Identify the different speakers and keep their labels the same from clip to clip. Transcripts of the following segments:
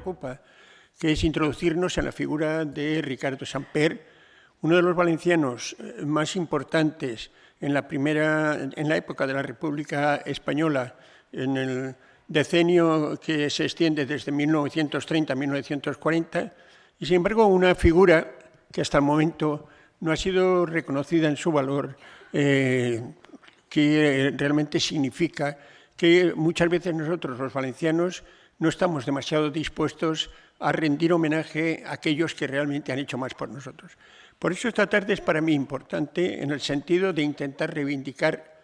Speaker 1: ocupa, que es introducirnos en la figura de Ricardo Samper, uno de los valencianos más importantes en la época de la República Española, en el decenio que se extiende desde 1930 a 1940, y sin embargo una figura que hasta el momento no ha sido reconocida en su valor, que realmente significa que muchas veces nosotros, los valencianos, no estamos demasiado dispuestos a rendir homenaje a aquellos que realmente han hecho más por nosotros. Por eso esta tarde es para mí importante en el sentido de intentar reivindicar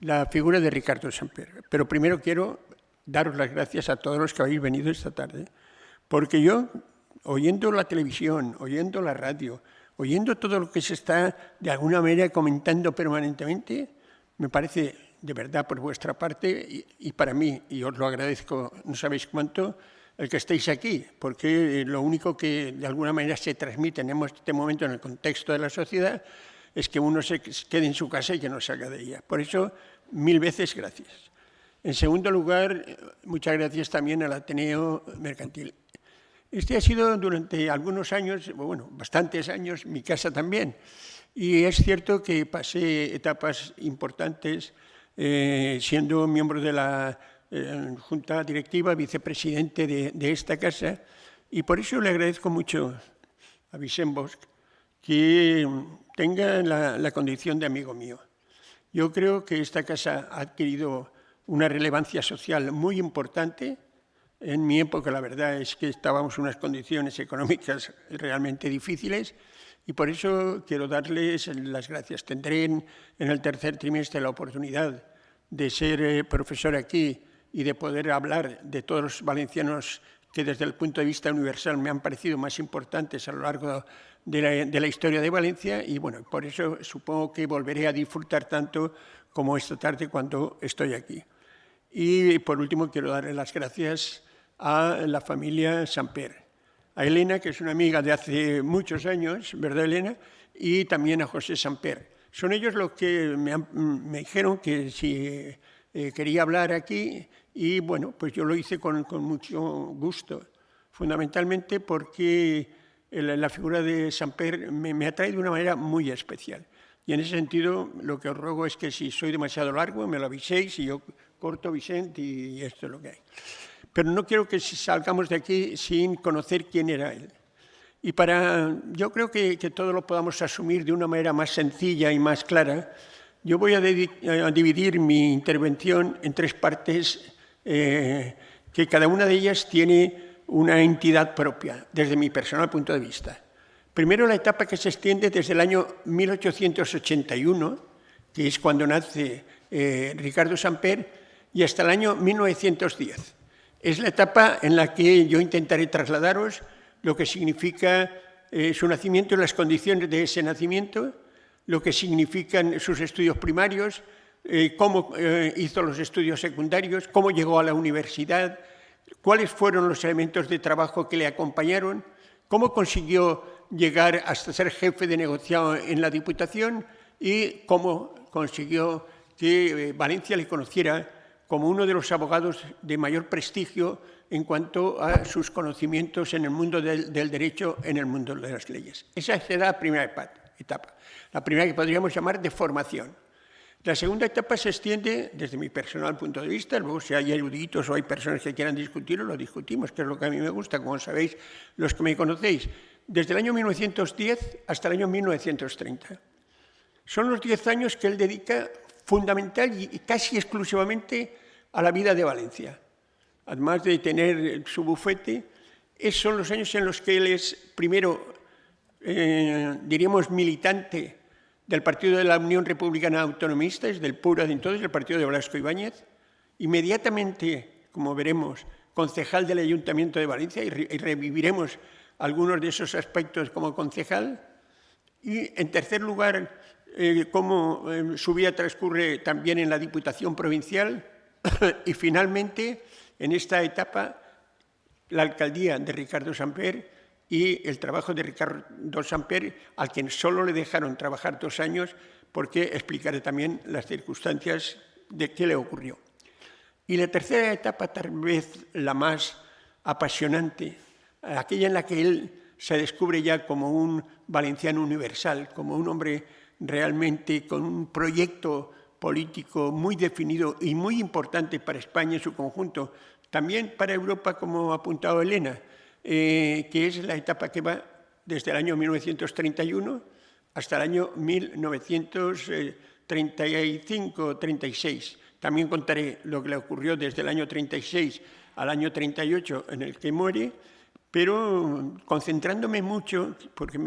Speaker 1: la figura de Ricardo Samper. Pero primero quiero daros las gracias a todos los que habéis venido esta tarde, porque yo, oyendo la televisión, oyendo la radio, oyendo todo lo que se está de alguna manera comentando permanentemente, me parece de verdad por vuestra parte y para mí, y os lo agradezco, no sabéis cuánto, el que estéis aquí, porque lo único que de alguna manera se transmite en este momento en el contexto de la sociedad es que uno se quede en su casa y que no salga de ella. Por eso, 1000 veces gracias. En segundo lugar, muchas gracias también al Ateneo Mercantil. Este ha sido durante algunos años, bueno, bastantes años, mi casa también. Y es cierto que pasé etapas importantes siendo miembro de la Junta Directiva, vicepresidente de esta casa, y por eso le agradezco mucho a Vicent Bosch que tenga la condición de amigo mío. Yo creo que esta casa ha adquirido una relevancia social muy importante. En mi época, la verdad es que estábamos en unas condiciones económicas realmente difíciles y por eso quiero darles las gracias. Tendré en el tercer trimestre la oportunidad de ser profesor aquí y de poder hablar de todos los valencianos que desde el punto de vista universal me han parecido más importantes a lo largo de la historia de Valencia y bueno, por eso supongo que volveré a disfrutar tanto como esta tarde cuando estoy aquí. Y por último quiero darle las gracias a la familia Samper, a Elena, que es una amiga de hace muchos años, ¿verdad, Elena? Y también a José Samper. Son ellos los que me dijeron que si quería hablar aquí y bueno, pues yo lo hice con mucho gusto, fundamentalmente porque la figura de Samper me atrae de una manera muy especial. Y en ese sentido, lo que os ruego es que si soy demasiado largo, me lo aviséis y yo corto, Vicente, y esto es lo que hay. Pero no quiero que salgamos de aquí sin conocer quién era él. Y yo creo que todo lo podamos asumir de una manera más sencilla y más clara, yo voy a dividir mi intervención en 3 partes, que cada una de ellas tiene una entidad propia, desde mi personal punto de vista. Primero, la etapa que se extiende desde el año 1881, que es cuando nace Ricardo Samper, y hasta el año 1910. Es la etapa en la que yo intentaré trasladaros lo que significa su nacimiento y las condiciones de ese nacimiento, lo que significan sus estudios primarios, cómo hizo los estudios secundarios, cómo llegó a la universidad, cuáles fueron los elementos de trabajo que le acompañaron, cómo consiguió llegar hasta ser jefe de negociado en la Diputación y cómo consiguió que Valencia le conociera como uno de los abogados de mayor prestigio en cuanto a sus conocimientos en el mundo del derecho, en el mundo de las leyes. Esa será la primera etapa, la primera que podríamos llamar de formación. La segunda etapa se extiende, desde mi personal punto de vista, luego si hay eruditos o hay personas que quieran discutirlo, lo discutimos, que es lo que a mí me gusta, como sabéis los que me conocéis, desde el año 1910 hasta el año 1930. Son los 10 años que él dedica fundamental y casi exclusivamente a la vida de Valencia. Además de tener su bufete, son los años en los que él es, primero, diríamos, militante del Partido de la Unión Republicana Autonomista, es del PUR de entonces, el partido de Blasco Ibáñez, inmediatamente, como veremos, concejal del Ayuntamiento de Valencia, y reviviremos algunos de esos aspectos como concejal, y en tercer lugar, cómo su vida transcurre también en la Diputación Provincial, y finalmente, en esta etapa, la alcaldía de Ricardo Samper y el trabajo de Ricardo Samper, al quien solo le dejaron trabajar 2 años, porque explicaré también las circunstancias de qué le ocurrió. Y la tercera etapa, tal vez la más apasionante, aquella en la que él se descubre ya como un valenciano universal, como un hombre realmente con un proyecto político muy definido y muy importante para España en su conjunto, también para Europa, como ha apuntado Elena, que es la etapa que va desde el año 1931 hasta el año 1935-36. También contaré lo que le ocurrió desde el año 36 al año 38, en el que muere, pero concentrándome mucho, porque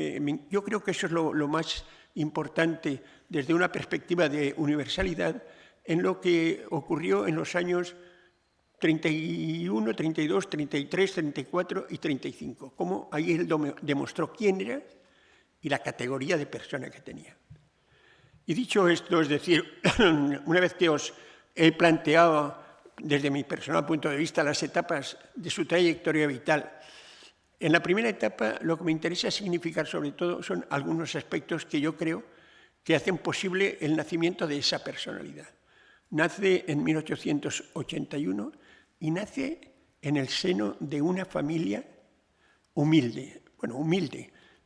Speaker 1: yo creo que eso es lo más importante desde una perspectiva de universalidad, en lo que ocurrió en los años 31, 32, 33, 34 y 35. Cómo ahí él demostró quién era y la categoría de persona que tenía. Y dicho esto, es decir, una vez que os he planteado desde mi personal punto de vista las etapas de su trayectoria vital, en la primera etapa lo que me interesa significar sobre todo son algunos aspectos que yo creo que hacen posible el nacimiento de esa personalidad. Nace en 1881 y nace en el seno de una familia humilde,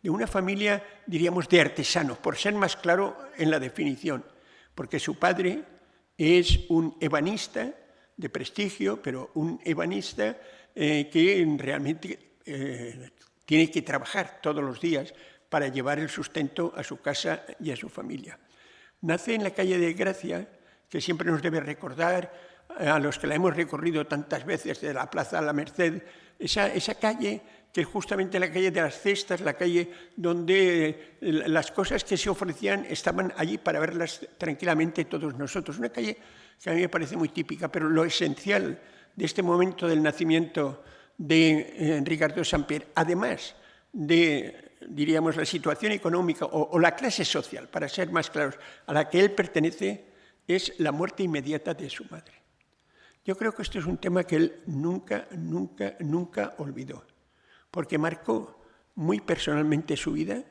Speaker 1: de una familia, diríamos, de artesanos, por ser más claro en la definición, porque su padre es un ebanista de prestigio, pero un ebanista que realmente tiene que trabajar todos los días para llevar el sustento a su casa y a su familia. Nace en la calle de Gracia, que siempre nos debe recordar a los que la hemos recorrido tantas veces, de la Plaza La Merced, esa calle que es justamente la calle de las cestas, la calle donde las cosas que se ofrecían estaban allí para verlas tranquilamente todos nosotros. Una calle que a mí me parece muy típica, pero lo esencial de este momento del nacimiento de Ricardo Samper, además de, diríamos, la situación económica o la clase social, para ser más claros, a la que él pertenece, es la muerte inmediata de su madre. Yo creo que esto es un tema que él nunca olvidó, porque marcó muy personalmente su vida,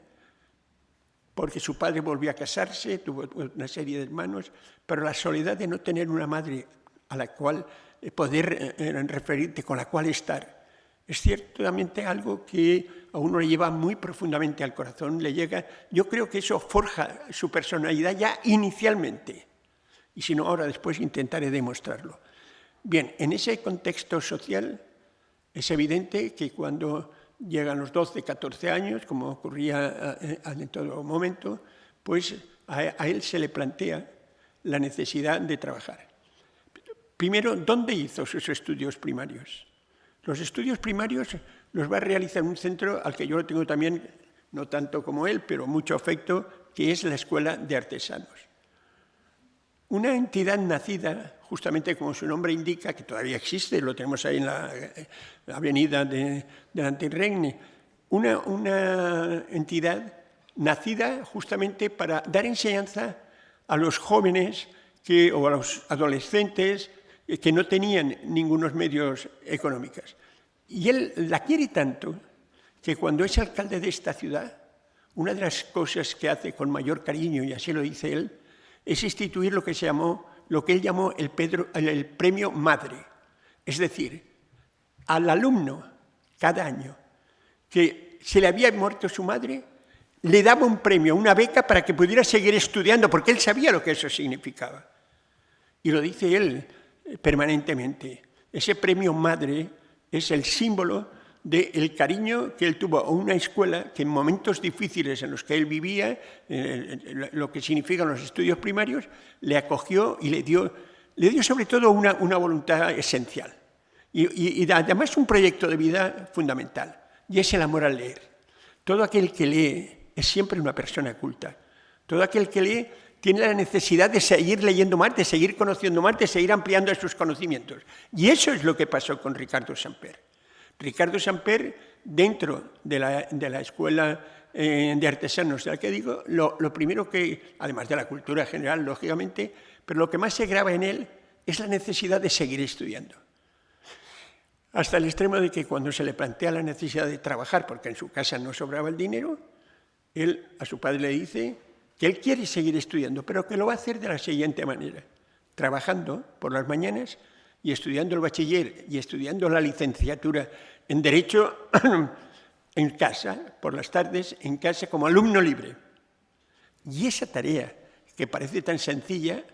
Speaker 1: porque su padre volvió a casarse, tuvo una serie de hermanos, pero la soledad de no tener una madre a la cual poder referirte, con la cual estar, es ciertamente algo que a uno le lleva muy profundamente al corazón, le llega. Yo creo que eso forja su personalidad ya inicialmente, y si no, ahora después intentaré demostrarlo. Bien, en ese contexto social es evidente que cuando llegan los 12, 14 años, como ocurría en todo momento, pues a él se le plantea la necesidad de trabajar. Primero, ¿dónde hizo sus estudios primarios? Los estudios primarios los va a realizar en un centro al que yo lo tengo también, no tanto como él, pero mucho afecto, que es la Escuela de Artesanos. Una entidad nacida, justamente como su nombre indica, que todavía existe, lo tenemos ahí en la avenida del Antirregne, una entidad nacida justamente para dar enseñanza a los jóvenes o a los adolescentes que no tenían ningunos medios económicos. Y él la quiere tanto que cuando es alcalde de esta ciudad, una de las cosas que hace con mayor cariño, y así lo dice él, es instituir lo que él llamó el premio Madre. Es decir, al alumno, cada año, que se le había muerto su madre, le daba un premio, una beca para que pudiera seguir estudiando, porque él sabía lo que eso significaba. Y lo dice él permanentemente. Ese premio Madre es el símbolo del cariño que él tuvo a una escuela que en momentos difíciles en los que él vivía, lo que significan los estudios primarios, le acogió y le dio sobre todo una voluntad esencial. Y además un proyecto de vida fundamental, y es el amor al leer. Todo aquel que lee es siempre una persona culta. Todo aquel que lee tiene la necesidad de seguir leyendo más, de seguir conociendo más, de seguir ampliando sus conocimientos. Y eso es lo que pasó con Ricardo Samper. Ricardo Samper, dentro de la Escuela de Artesanos de la que digo, lo primero que, además de la cultura general, lógicamente, pero lo que más se graba en él es la necesidad de seguir estudiando. Hasta el extremo de que cuando se le plantea la necesidad de trabajar, porque en su casa no sobraba el dinero, él a su padre le dice que él quiere seguir estudiando, pero que lo va a hacer de la siguiente manera, trabajando por las mañanas y estudiando el bachiller y estudiando la licenciatura en Derecho en casa, por las tardes, en casa como alumno libre. Y esa tarea, que parece tan sencilla,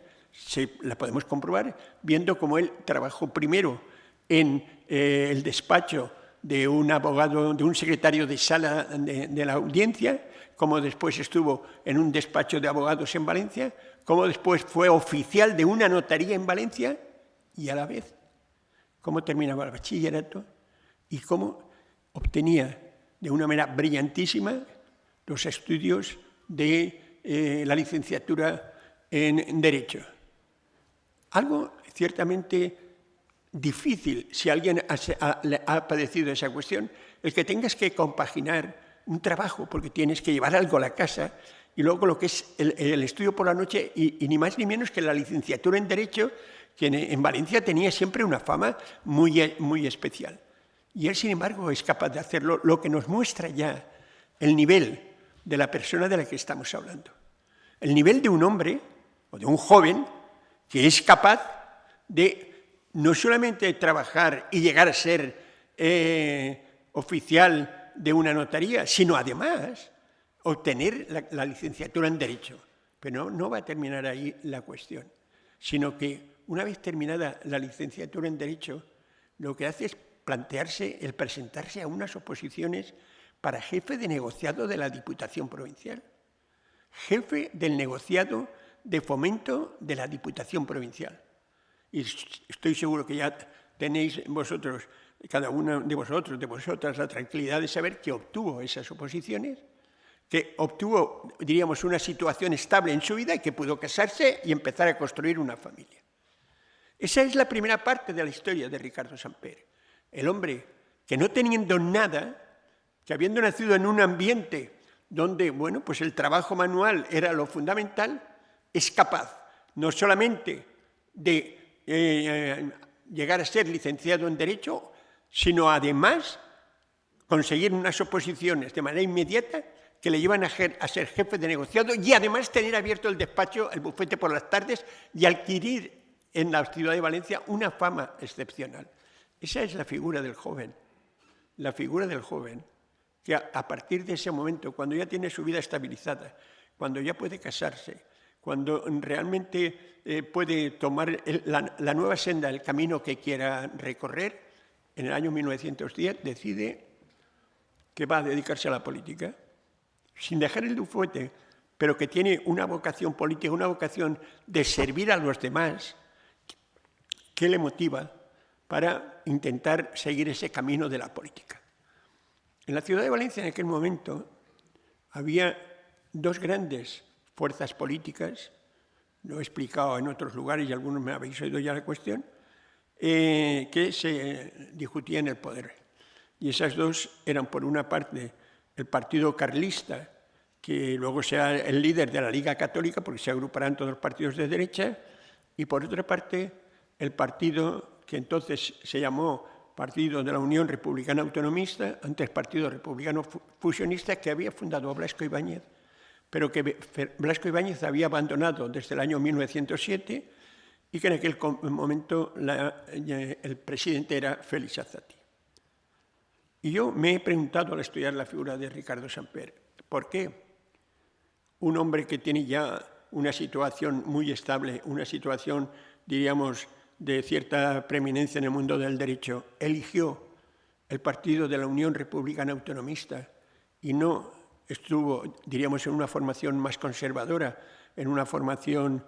Speaker 1: la podemos comprobar viendo cómo él trabajó primero en el despacho de un abogado, de un secretario de sala de la audiencia, cómo después estuvo en un despacho de abogados en Valencia, cómo después fue oficial de una notaría en Valencia y a la vez cómo terminaba el bachillerato y cómo obtenía de una manera brillantísima los estudios de la licenciatura en Derecho. Algo ciertamente difícil, si alguien ha padecido esa cuestión, el que tengas que compaginar un trabajo, porque tienes que llevar algo a la casa, y luego lo que es el estudio por la noche, y ni más ni menos que la licenciatura en Derecho, que en Valencia tenía siempre una fama muy especial. Y él, sin embargo, es capaz de hacerlo, lo que nos muestra ya el nivel de la persona de la que estamos hablando. El nivel de un hombre, o de un joven, que es capaz de no solamente trabajar y llegar a ser oficial de una notaría, sino además obtener la licenciatura en Derecho. Pero no va a terminar ahí la cuestión, sino que una vez terminada la licenciatura en Derecho, lo que hace es plantearse el presentarse a unas oposiciones para jefe de negociado de la Diputación Provincial, jefe del negociado de fomento de la Diputación Provincial. Y estoy seguro que ya tenéis vosotros, cada uno de vosotros, de vosotras, la tranquilidad de saber que obtuvo esas oposiciones, que obtuvo, diríamos, una situación estable en su vida y que pudo casarse y empezar a construir una familia. Esa es la primera parte de la historia de Ricardo Samper. El hombre que no teniendo nada, que habiendo nacido en un ambiente donde, bueno, pues el trabajo manual era lo fundamental, es capaz no solamente de llegar a ser licenciado en Derecho, sino además conseguir unas oposiciones de manera inmediata que le llevan a ser jefe de negociado y además tener abierto el despacho, el bufete por las tardes y adquirir en la ciudad de Valencia una fama excepcional. Esa es la figura del joven que a partir de ese momento, cuando ya tiene su vida estabilizada, cuando ya puede casarse, cuando realmente puede tomar la nueva senda, el camino que quiera recorrer, en el año 1910 decide que va a dedicarse a la política, sin dejar el bufete, pero que tiene una vocación política, una vocación de servir a los demás, que le motiva para intentar seguir ese camino de la política. En la ciudad de Valencia, en aquel momento, había dos grandes fuerzas políticas, lo he explicado en otros lugares y algunos me habéis oído ya la cuestión, que se discutían el poder. Y esas dos eran, por una parte, el Partido Carlista, que luego sea el líder de la Liga Católica, porque se agruparán todos los partidos de derecha, y por otra parte, el partido que entonces se llamó Partido de la Unión Republicana Autonomista, antes Partido Republicano Fusionista, que había fundado Blasco Ibáñez, pero que Blasco Ibáñez había abandonado desde el año 1907 y que en aquel momento el presidente era Félix Azati. Y yo me he preguntado al estudiar la figura de Ricardo Samper, ¿por qué un hombre que tiene ya una situación muy estable, una situación, diríamos, de cierta preeminencia en el mundo del derecho, eligió el Partido de la Unión Republicana Autonomista y no estuvo, diríamos, en una formación más conservadora, en una formación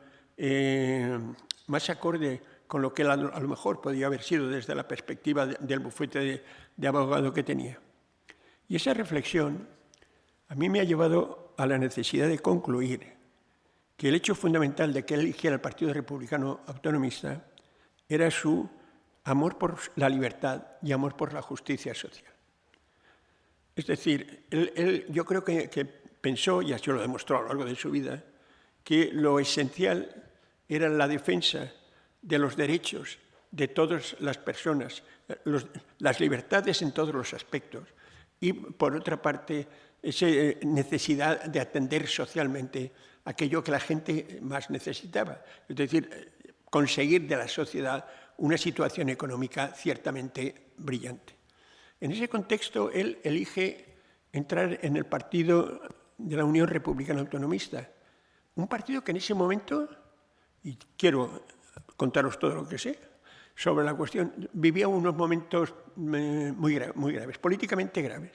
Speaker 1: más acorde con lo que él a lo mejor podía haber sido desde la perspectiva del bufete de abogado que tenía? Y esa reflexión a mí me ha llevado a la necesidad de concluir que el hecho fundamental de que él eligiera el Partido Republicano Autonomista era su amor por la libertad y amor por la justicia social. Es decir, él yo creo que pensó, y así lo demostró a lo largo de su vida, que lo esencial era la defensa de los derechos de todas las personas, las libertades en todos los aspectos, y por otra parte, esa necesidad de atender socialmente aquello que la gente más necesitaba, es decir, conseguir de la sociedad una situación económica ciertamente brillante. En ese contexto, él elige entrar en el partido de la Unión Republicana Autonomista, un partido que en ese momento, y quiero contaros todo lo que sé sobre la cuestión, vivía unos momentos muy graves, políticamente graves.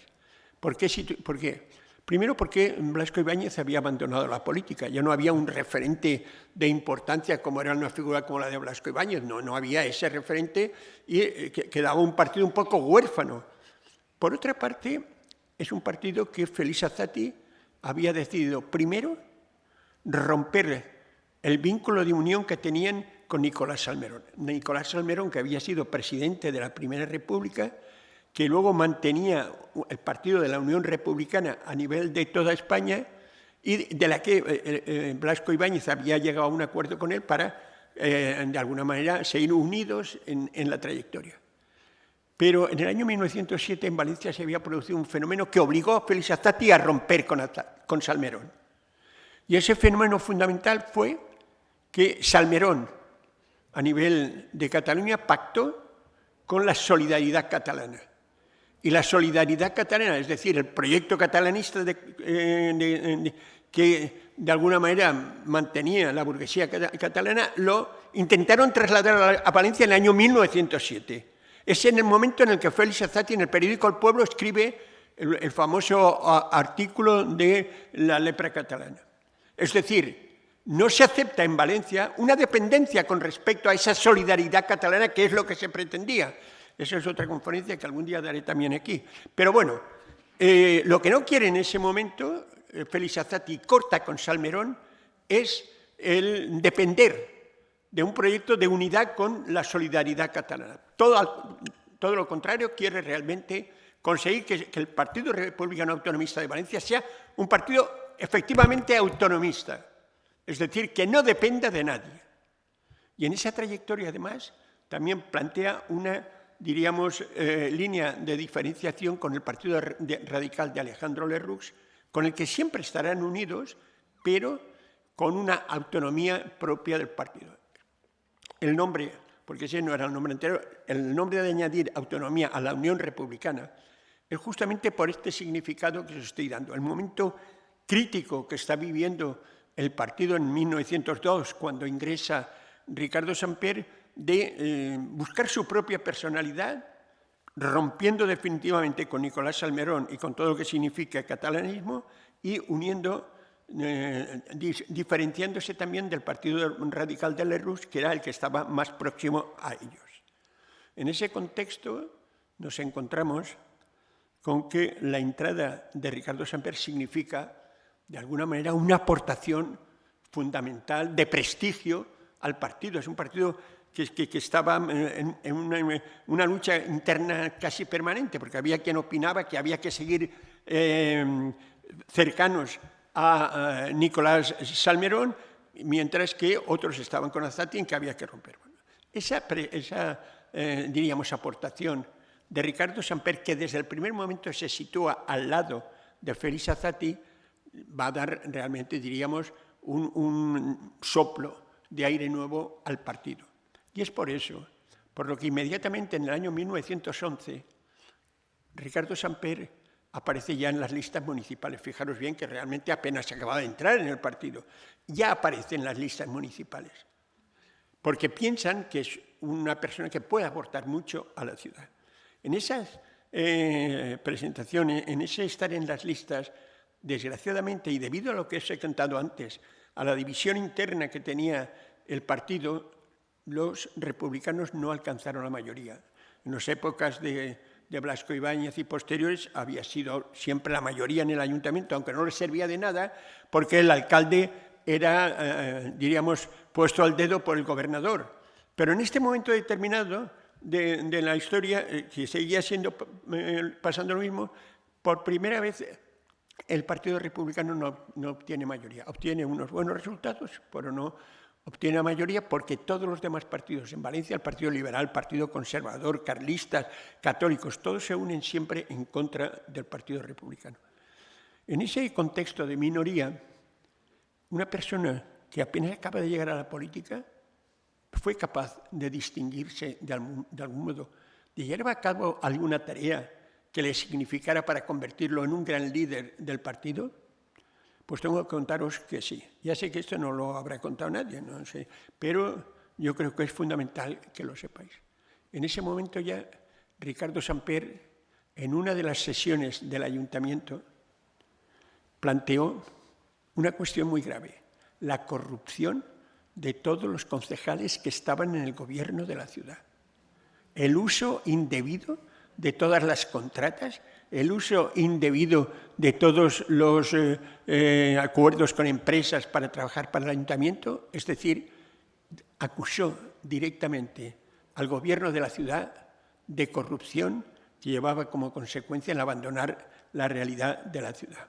Speaker 1: ¿Por qué? Primero porque Blasco Ibáñez había abandonado la política, ya no había un referente de importancia como era una figura como la de Blasco Ibáñez, no había ese referente y quedaba un partido un poco huérfano. Por otra parte, es un partido que Félix Azati había decidido primero romper el vínculo de unión que tenían con Nicolás Salmerón. Nicolás Salmerón, que había sido presidente de la Primera República, que luego mantenía el partido de la Unión Republicana a nivel de toda España y de la que Blasco Ibáñez había llegado a un acuerdo con él para, de alguna manera, seguir unidos en la trayectoria. Pero en el año 1907 en Valencia se había producido un fenómeno que obligó a Félix Azati a romper con Salmerón. Y ese fenómeno fundamental fue que Salmerón, a nivel de Cataluña, pactó con la solidaridad catalana. Y la solidaridad catalana, es decir, el proyecto catalanista que de alguna manera mantenía la burguesía catalana, lo intentaron trasladar a Valencia en el año 1907. Es en el momento en el que Félix Azati, en el periódico El Pueblo, escribe el famoso artículo de la lepra catalana. Es decir, no se acepta en Valencia una dependencia con respecto a esa solidaridad catalana, que es lo que se pretendía. Esa es otra conferencia que algún día daré también aquí. Pero bueno, lo que no quiere en ese momento Félix Azati corta con Salmerón es el depender de un proyecto de unidad con la solidaridad catalana. Todo lo contrario, quiere realmente conseguir que el Partido Republicano Autonomista de Valencia sea un partido efectivamente autonomista, es decir, que no dependa de nadie. Y en esa trayectoria, además, también plantea una, diríamos, línea de diferenciación con el Partido Radical de Alejandro Lerroux, con el que siempre estarán unidos, pero con una autonomía propia del partido. El nombre, porque ese no era el nombre anterior, el nombre de añadir autonomía a la Unión Republicana es justamente por este significado que os estoy dando. El momento crítico que está viviendo el partido en 1902, cuando ingresa Ricardo Samper, de buscar su propia personalidad, rompiendo definitivamente con Nicolás Salmerón y con todo lo que significa el catalanismo y uniendo, diferenciándose también del Partido Radical de Lerroux, que era el que estaba más próximo a ellos. En ese contexto nos encontramos con que la entrada de Ricardo Samper significa, de alguna manera, una aportación fundamental de prestigio al partido. Es un partido que estaba en una lucha interna casi permanente, porque había quien opinaba que había que seguir cercanos a Nicolás Salmerón, mientras que otros estaban con Azati en que había que romper. Bueno, esa diríamos, aportación de Ricardo Samper, que desde el primer momento se sitúa al lado de Félix Azati, va a dar realmente, diríamos, un soplo de aire nuevo al partido. Y es por eso, por lo que inmediatamente en el año 1911, Ricardo Samper aparece ya en las listas municipales. Fijaros bien que realmente apenas acababa de entrar en el partido. Ya aparece en las listas municipales, porque piensan que es una persona que puede aportar mucho a la ciudad. En esas presentaciones, en ese estar en las listas, desgraciadamente, y debido a lo que os he contado antes, a la división interna que tenía el partido, los republicanos no alcanzaron la mayoría. En las épocas de Blasco Ibáñez y posteriores había sido siempre la mayoría en el ayuntamiento, aunque no les servía de nada, porque el alcalde era, diríamos, puesto al dedo por el gobernador. Pero en este momento determinado de la historia, que seguía pasando lo mismo, por primera vez el Partido Republicano no obtiene mayoría. Obtiene unos buenos resultados, pero no obtiene la mayoría porque todos los demás partidos en Valencia, el Partido Liberal, el Partido Conservador, carlistas, católicos, todos se unen siempre en contra del Partido Republicano. En ese contexto de minoría, una persona que apenas acaba de llegar a la política fue capaz de distinguirse de algún modo, de llevar a cabo alguna tarea que le significara para convertirlo en un gran líder del partido? Pues tengo que contaros que sí. Ya sé que esto no lo habrá contado nadie, no sé, pero yo creo que es fundamental que lo sepáis. En ese momento ya Ricardo Samper, en una de las sesiones del ayuntamiento, planteó una cuestión muy grave: la corrupción de todos los concejales que estaban en el gobierno de la ciudad. El uso indebido de todas las contratas, el uso indebido de todos los acuerdos con empresas para trabajar para el ayuntamiento, es decir, acusó directamente al gobierno de la ciudad de corrupción que llevaba como consecuencia el abandonar la realidad de la ciudad.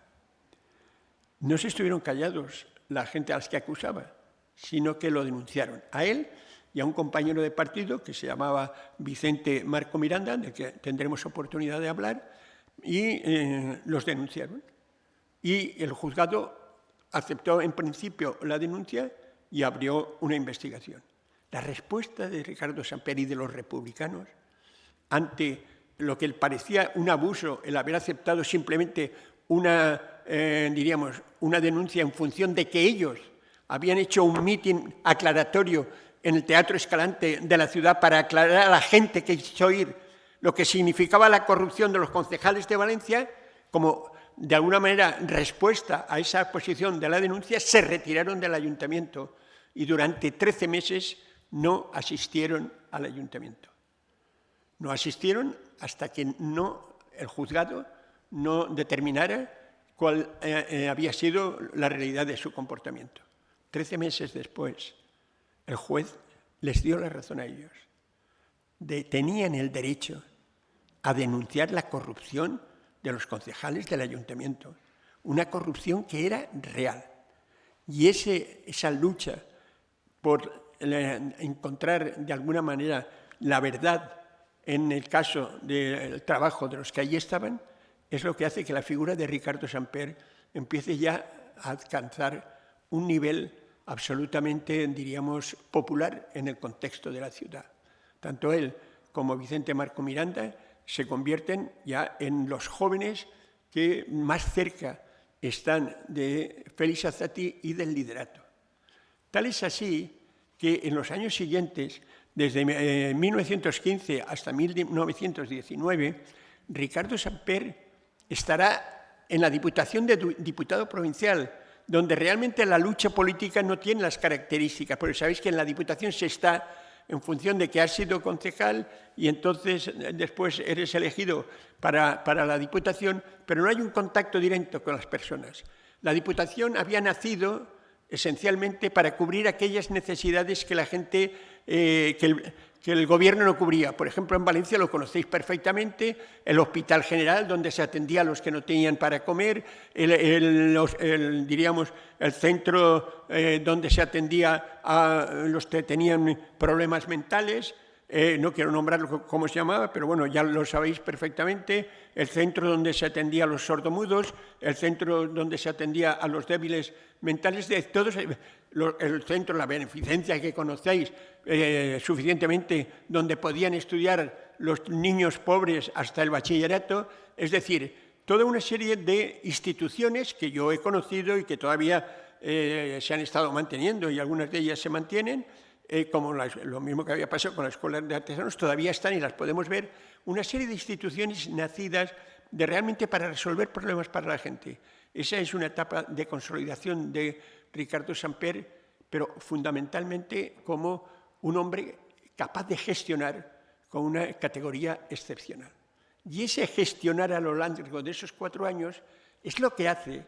Speaker 1: No se estuvieron callados la gente a las que acusaba, sino que lo denunciaron a él y a un compañero de partido que se llamaba Vicente Marco Miranda, del que tendremos oportunidad de hablar, y los denunciaron. Y el juzgado aceptó en principio la denuncia y abrió una investigación. La respuesta de Ricardo Samper y de los republicanos ante lo que parecía un abuso, el haber aceptado simplemente una denuncia en función de que ellos habían hecho un mitin aclaratorio en el Teatro Escalante de la ciudad para aclarar a la gente que quiso oír lo que significaba la corrupción de los concejales de Valencia, como de alguna manera respuesta a esa posición de la denuncia, se retiraron del ayuntamiento y durante 13 meses no asistieron al ayuntamiento. No asistieron hasta que el juzgado no determinara cuál había sido la realidad de su comportamiento. 13 meses después, el juez les dio la razón a ellos. Tenían el derecho a denunciar la corrupción de los concejales del ayuntamiento, una corrupción que era real. Y esa lucha por encontrar de alguna manera la verdad en el caso del trabajo de los que allí estaban, es lo que hace que la figura de Ricardo Samper empiece ya a alcanzar un nivel absolutamente, diríamos, popular en el contexto de la ciudad. Tanto él como Vicente Marco Miranda se convierten ya en los jóvenes que más cerca están de Félix Azati y del liderato. Tal es así que en los años siguientes, desde 1915 hasta 1919, Ricardo Samper estará en la Diputación de Diputado Provincial, donde realmente la lucha política no tiene las características, porque sabéis que en la Diputación se está en función de que has sido concejal y entonces después eres elegido para la Diputación, pero no hay un contacto directo con las personas. La Diputación había nacido esencialmente para cubrir aquellas necesidades que la gente, que el gobierno no cubría. Por ejemplo, en Valencia lo conocéis perfectamente, el Hospital General, donde se atendía a los que no tenían para comer, diríamos, el centro donde se atendía a los que tenían problemas mentales, no quiero nombrarlo cómo se llamaba, pero bueno, ya lo sabéis perfectamente, el centro donde se atendía a los sordomudos, el centro donde se atendía a los débiles mentales, de todos, el centro, la beneficencia que conocéis suficientemente, donde podían estudiar los niños pobres hasta el bachillerato, es decir, toda una serie de instituciones que yo he conocido y que todavía se han estado manteniendo y algunas de ellas se mantienen, como lo mismo que había pasado con la Escuela de Artesanos, todavía están y las podemos ver, una serie de instituciones nacidas realmente para resolver problemas para la gente. Esa es una etapa de consolidación de Ricardo Samper, pero fundamentalmente como un hombre capaz de gestionar con una categoría excepcional. Y ese gestionar a lo largo de esos 4 años es lo que hace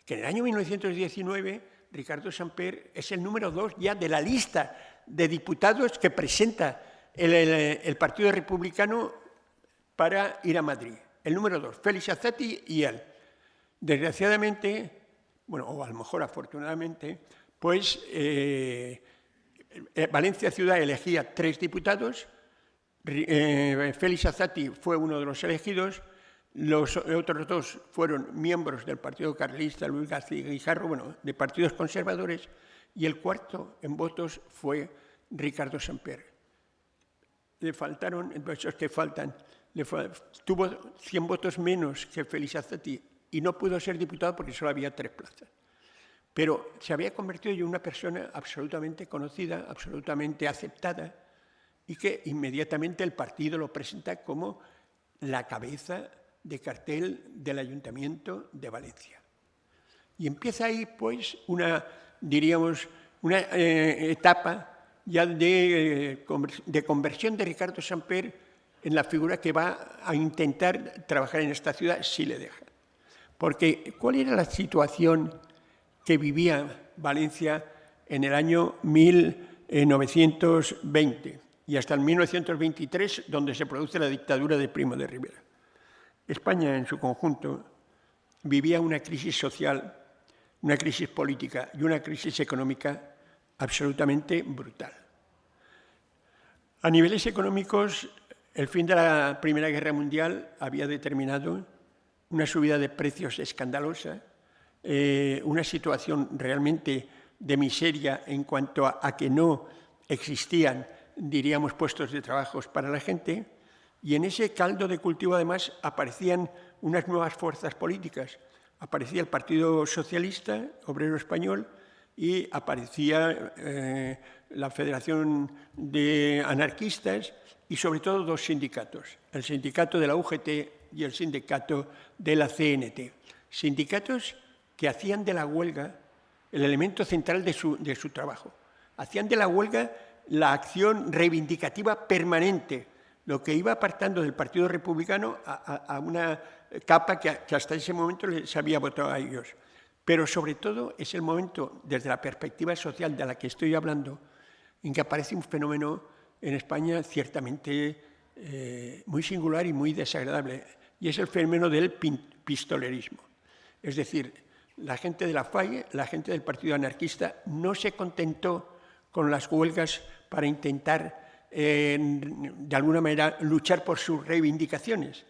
Speaker 1: que en el año 1919 Ricardo Samper es el número 2 ya de la lista de diputados que presenta el Partido Republicano para ir a Madrid. El número 2, Félix Azati y él. Desgraciadamente, bueno, o a lo mejor afortunadamente, pues Valencia Ciudad elegía 3 diputados, Félix Azati fue uno de los elegidos, los otros 2 fueron miembros del Partido Carlista, Luis García Guijarro, bueno, de partidos conservadores, y el cuarto en votos fue Ricardo Samper. Le faltaron, esos que faltan, tuvo 100 votos menos que Félix Azati y no pudo ser diputado porque solo había 3 plazas. Pero se había convertido en una persona absolutamente conocida, absolutamente aceptada, y que inmediatamente el partido lo presenta como la cabeza de cartel del Ayuntamiento de Valencia. Y empieza ahí, pues, una etapa ya de conversión de Ricardo Samper en la figura que va a intentar trabajar en esta ciudad si le deja. Porque, ¿cuál era la situación que vivía Valencia en el año 1920 y hasta el 1923, donde se produce la dictadura de Primo de Rivera? España, en su conjunto, vivía una crisis social, una crisis política y una crisis económica absolutamente brutal. A niveles económicos, el fin de la Primera Guerra Mundial había determinado una subida de precios escandalosa, una situación realmente de miseria en cuanto a que no existían, diríamos, puestos de trabajo para la gente, y en ese caldo de cultivo además aparecían unas nuevas fuerzas políticas. Aparecía el Partido Socialista Obrero Español y aparecía la Federación de Anarquistas y sobre todo 2 sindicatos, el sindicato de la UGT y el sindicato de la CNT. Sindicatos que hacían de la huelga el elemento central de su trabajo. Hacían de la huelga la acción reivindicativa permanente, lo que iba apartando del Partido Republicano a una capa que hasta ese momento les había votado a ellos. Pero sobre todo es el momento, desde la perspectiva social de la que estoy hablando, en que aparece un fenómeno en España ciertamente muy singular y muy desagradable, y es el fenómeno del pistolerismo. Es decir, la gente de la FAI, la gente del Partido Anarquista, no se contentó con las huelgas para intentar, de alguna manera, luchar por sus reivindicaciones,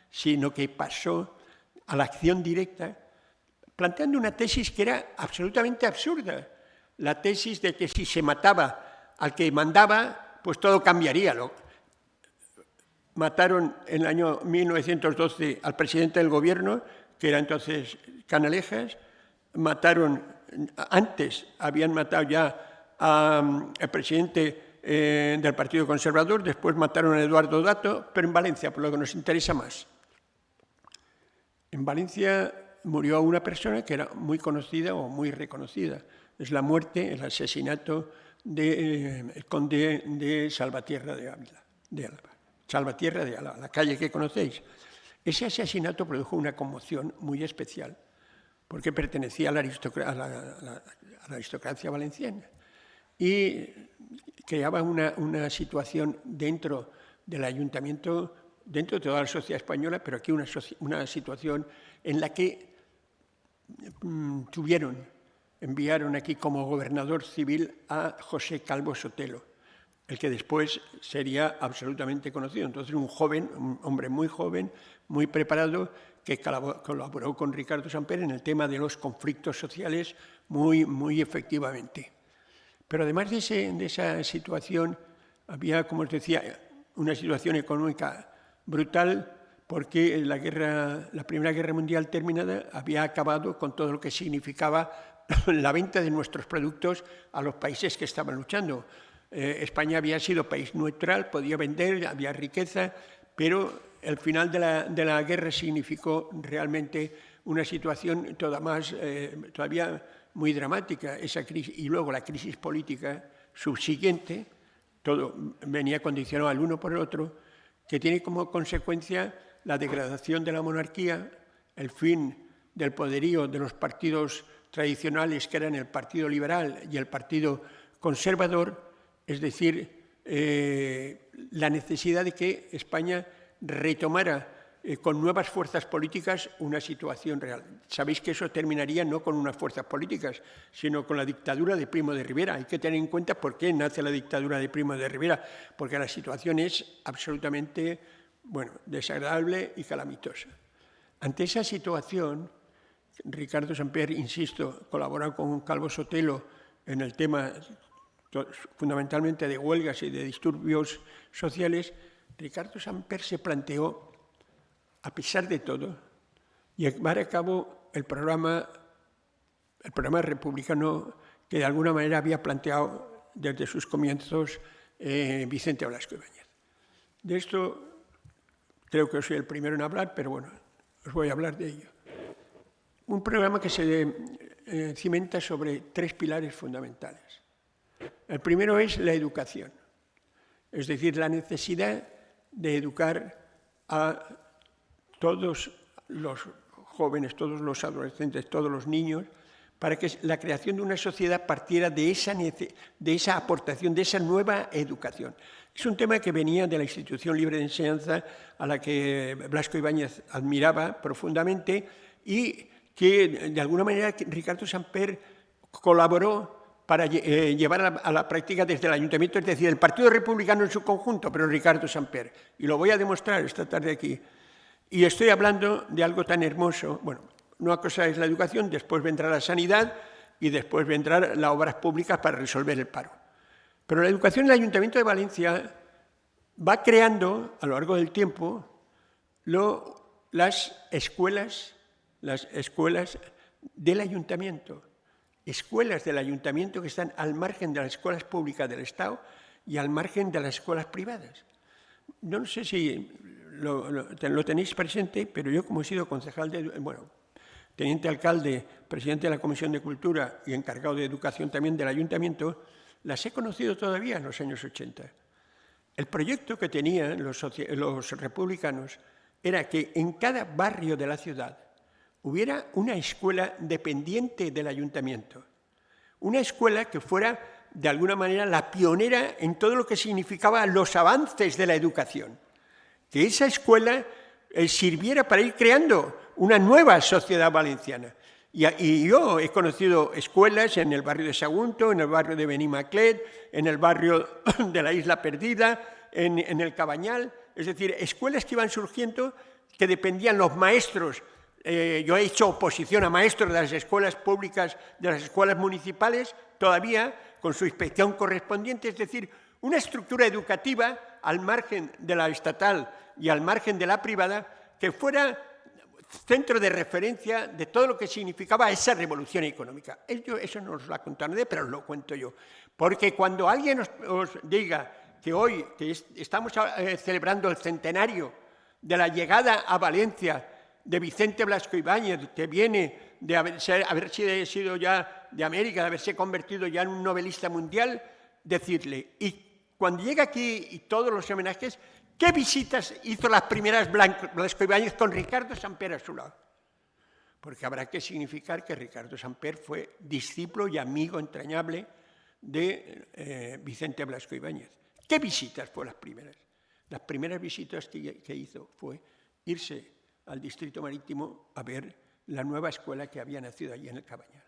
Speaker 1: sino que pasó a la acción directa, planteando una tesis que era absolutamente absurda, la tesis de que si se mataba al que mandaba, pues todo cambiaría. Mataron en el año 1912 al presidente del gobierno, que era entonces Canalejas, habían matado ya al presidente del Partido Conservador, después mataron a Eduardo Dato, pero en Valencia, por lo que nos interesa más. En Valencia murió una persona que era muy conocida o muy reconocida. Es la muerte, el asesinato del conde de Salvatierra de Álava. Salvatierra de Álava, la calle que conocéis. Ese asesinato produjo una conmoción muy especial, porque pertenecía a la aristocracia valenciana y creaba una situación dentro del ayuntamiento, dentro de toda la sociedad española, pero aquí una situación en la que enviaron aquí como gobernador civil a José Calvo Sotelo, el que después sería absolutamente conocido. Entonces un hombre muy joven, muy preparado, que colaboró con Ricardo Samper en el tema de los conflictos sociales muy efectivamente. Pero además de esa situación, había, como os decía, una situación económica brutal, porque la Primera Guerra Mundial terminada había acabado con todo lo que significaba la venta de nuestros productos a los países que estaban luchando. España había sido país neutral, podía vender, había riqueza, pero el final de la guerra significó realmente una situación todavía muy dramática, esa crisis, y luego la crisis política subsiguiente, todo venía condicionado al uno por el otro, que tiene como consecuencia la degradación de la monarquía, el fin del poderío de los partidos tradicionales, que eran el Partido Liberal y el Partido Conservador, es decir, la necesidad de que España retomara con nuevas fuerzas políticas una situación real. Sabéis que eso terminaría no con unas fuerzas políticas, sino con la dictadura de Primo de Rivera. Hay que tener en cuenta por qué nace la dictadura de Primo de Rivera, porque la situación es absolutamente desagradable y calamitosa. Ante esa situación, Ricardo Samper, insisto, colaboró con Calvo Sotelo en el tema fundamentalmente de huelgas y de disturbios sociales, Ricardo Samper se planteó, a pesar de todo, llevar a cabo el programa republicano que de alguna manera había planteado desde sus comienzos Vicente Blasco Ibáñez. De esto creo que soy el primero en hablar, pero bueno, os voy a hablar de ello. Un programa que se cimenta sobre 3 pilares fundamentales. El primero es la educación, es decir, la necesidad de educar a todos los jóvenes, todos los adolescentes, todos los niños, para que la creación de una sociedad partiera de esa aportación, de esa nueva educación. Es un tema que venía de la Institución Libre de Enseñanza, a la que Blasco Ibáñez admiraba profundamente y que, de alguna manera, Ricardo Samper colaboró para llevar a la práctica desde el Ayuntamiento, es decir, el Partido Republicano en su conjunto, pero Ricardo Samper. Y lo voy a demostrar esta tarde aquí. Y estoy hablando de algo tan hermoso. Bueno, una cosa es la educación, después vendrá la sanidad y después vendrán las obras públicas para resolver el paro. Pero la educación en el Ayuntamiento de Valencia va creando, a lo largo del tiempo, las escuelas del Ayuntamiento. Escuelas del Ayuntamiento que están al margen de las escuelas públicas del Estado y al margen de las escuelas privadas. Yo no sé si lo tenéis presente, pero yo, como he sido concejal teniente alcalde, presidente de la Comisión de Cultura y encargado de educación también del Ayuntamiento, las he conocido todavía en los años 80. El proyecto que tenían los republicanos era que en cada barrio de la ciudad hubiera una escuela dependiente del ayuntamiento, una escuela que fuera, de alguna manera, la pionera en todo lo que significaba los avances de la educación, que esa escuela sirviera para ir creando una nueva sociedad valenciana. Y yo he conocido escuelas en el barrio de Sagunto, en el barrio de Benimaclet, en el barrio de la Isla Perdida, en el Cabañal, es decir, escuelas que iban surgiendo que dependían los maestros. Yo he hecho oposición a maestros de las escuelas públicas, de las escuelas municipales, todavía con su inspección correspondiente, es decir, una estructura educativa al margen de la estatal y al margen de la privada que fuera centro de referencia de todo lo que significaba esa revolución económica. Eso no os lo ha contado nadie, pero os lo cuento yo. Porque cuando alguien os diga que hoy estamos celebrando el centenario de la llegada a Valencia de Vicente Blasco Ibáñez, que viene de haber sido ya de América, de haberse convertido ya en un novelista mundial, decirle, y cuando llega aquí y todos los homenajes, ¿qué visitas hizo las primeras Blasco Ibáñez con Ricardo Samper a su lado? Porque habrá que significar que Ricardo Samper fue discípulo y amigo entrañable de Vicente Blasco Ibáñez. ¿Qué visitas fueron las primeras? Las primeras visitas que hizo fue irse al Distrito Marítimo a ver la nueva escuela que había nacido allí en el Cabañal.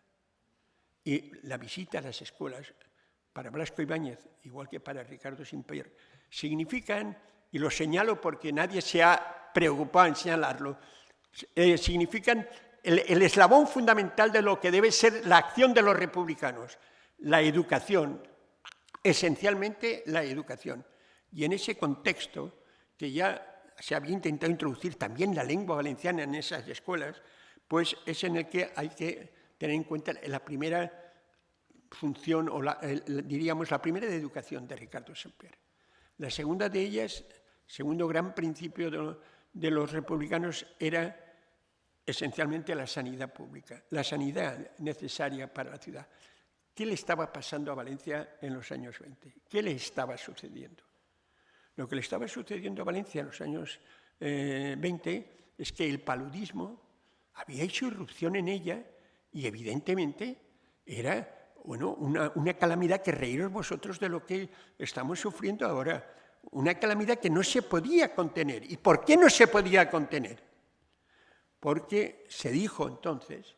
Speaker 1: Y la visita a las escuelas para Blasco Ibáñez, igual que para Ricardo Samper, significan, y lo señalo porque nadie se ha preocupado en señalarlo, significan el eslabón fundamental de lo que debe ser la acción de los republicanos, la educación, esencialmente la educación. Y en ese contexto, que ya se había intentado introducir también la lengua valenciana en esas escuelas, pues es en el que hay que tener en cuenta la primera función, o diríamos la primera de educación de Ricardo Samper. La segunda de ellas, segundo gran principio de los republicanos, era esencialmente la sanidad pública, la sanidad necesaria para la ciudad. ¿Qué le estaba pasando a Valencia en los años 20? ¿Qué le estaba sucediendo? Lo que le estaba sucediendo a Valencia en los años 20 es que el paludismo había hecho irrupción en ella y evidentemente era una calamidad que reíros vosotros de lo que estamos sufriendo ahora, una calamidad que no se podía contener. ¿Y por qué no se podía contener? Porque se dijo entonces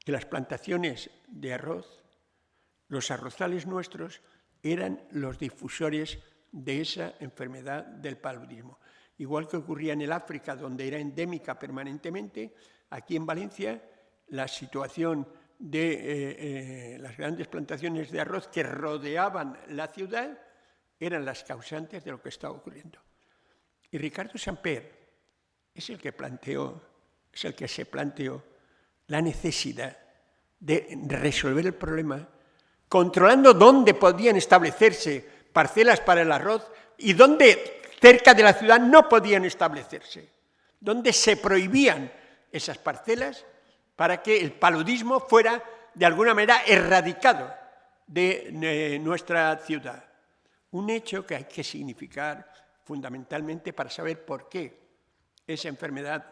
Speaker 1: que las plantaciones de arroz, los arrozales nuestros, eran los difusores de esa enfermedad del paludismo. Igual que ocurría en el África, donde era endémica permanentemente, aquí en Valencia la situación de las grandes plantaciones de arroz que rodeaban la ciudad eran las causantes de lo que estaba ocurriendo. Y Ricardo Samper es el que se planteó la necesidad de resolver el problema controlando dónde podían establecerse parcelas para el arroz y dónde cerca de la ciudad no podían establecerse, dónde se prohibían esas parcelas para que el paludismo fuera de alguna manera erradicado de nuestra ciudad. Un hecho que hay que significar fundamentalmente para saber por qué esa enfermedad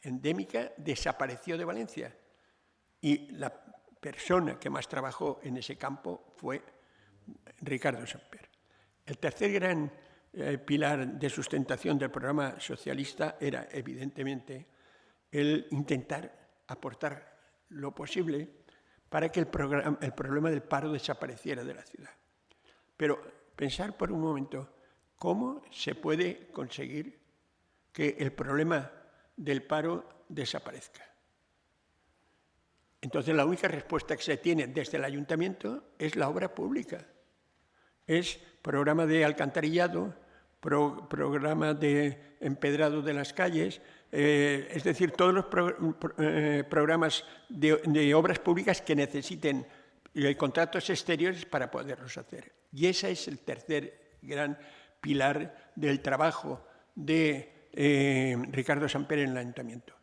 Speaker 1: endémica desapareció de Valencia. Y la persona que más trabajó en ese campo fue Ricardo Samper. El tercer gran pilar de sustentación del programa socialista era, evidentemente, el intentar aportar lo posible para que el problema del paro desapareciera de la ciudad. Pero pensar por un momento cómo se puede conseguir que el problema del paro desaparezca. Entonces, la única respuesta que se tiene desde el ayuntamiento es la obra pública. Es programa de alcantarillado, programa de empedrado de las calles, es decir, todos los programas de obras públicas que necesiten contratos exteriores para poderlos hacer. Y ese es el tercer gran pilar del trabajo de Ricardo Samper en el ayuntamiento.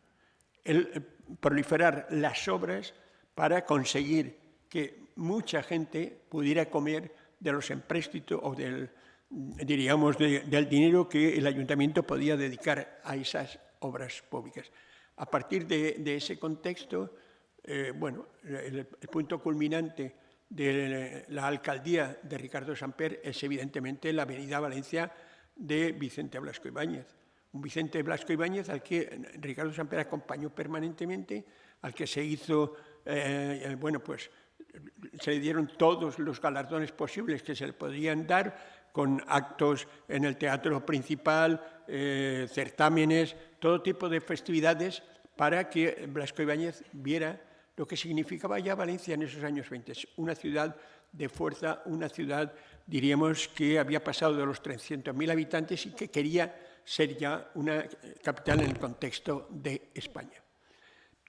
Speaker 1: El proliferar las obras para conseguir que mucha gente pudiera comer de los empréstitos o del dinero que el ayuntamiento podía dedicar a esas obras públicas. A partir de ese contexto, el punto culminante de la alcaldía de Ricardo Samper es evidentemente la avenida Valencia de Vicente Blasco Ibáñez. Un Vicente Blasco Ibáñez al que Ricardo Samper acompañó permanentemente, al que se hizo, se le dieron todos los galardones posibles que se le podían dar, con actos en el teatro principal, certámenes, todo tipo de festividades para que Blasco Ibáñez viera lo que significaba ya Valencia en esos años 20. Una ciudad de fuerza, una ciudad, diríamos, que había pasado de los 300.000 habitantes y que quería ser ya una capital en el contexto de España.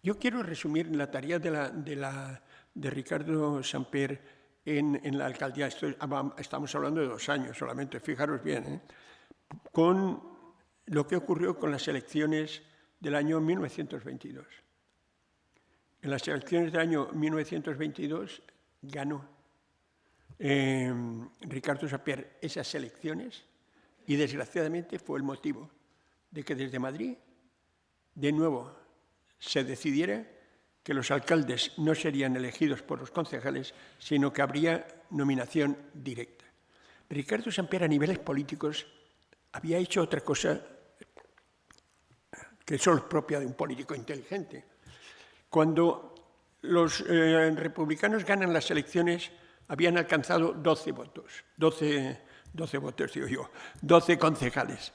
Speaker 1: Yo quiero resumir la tarea de Ricardo Samper en la alcaldía. Estamos hablando de 2 años solamente, fijaros bien, con lo que ocurrió con las elecciones del año 1922. En las elecciones del año 1922 ganó Ricardo Samper esas elecciones y desgraciadamente fue el motivo de que desde Madrid de nuevo se decidiera que los alcaldes no serían elegidos por los concejales, sino que habría nominación directa. Ricardo Samper a niveles políticos había hecho otra cosa que solo es propia de un político inteligente. Cuando los republicanos ganan las elecciones, habían alcanzado 12 concejales.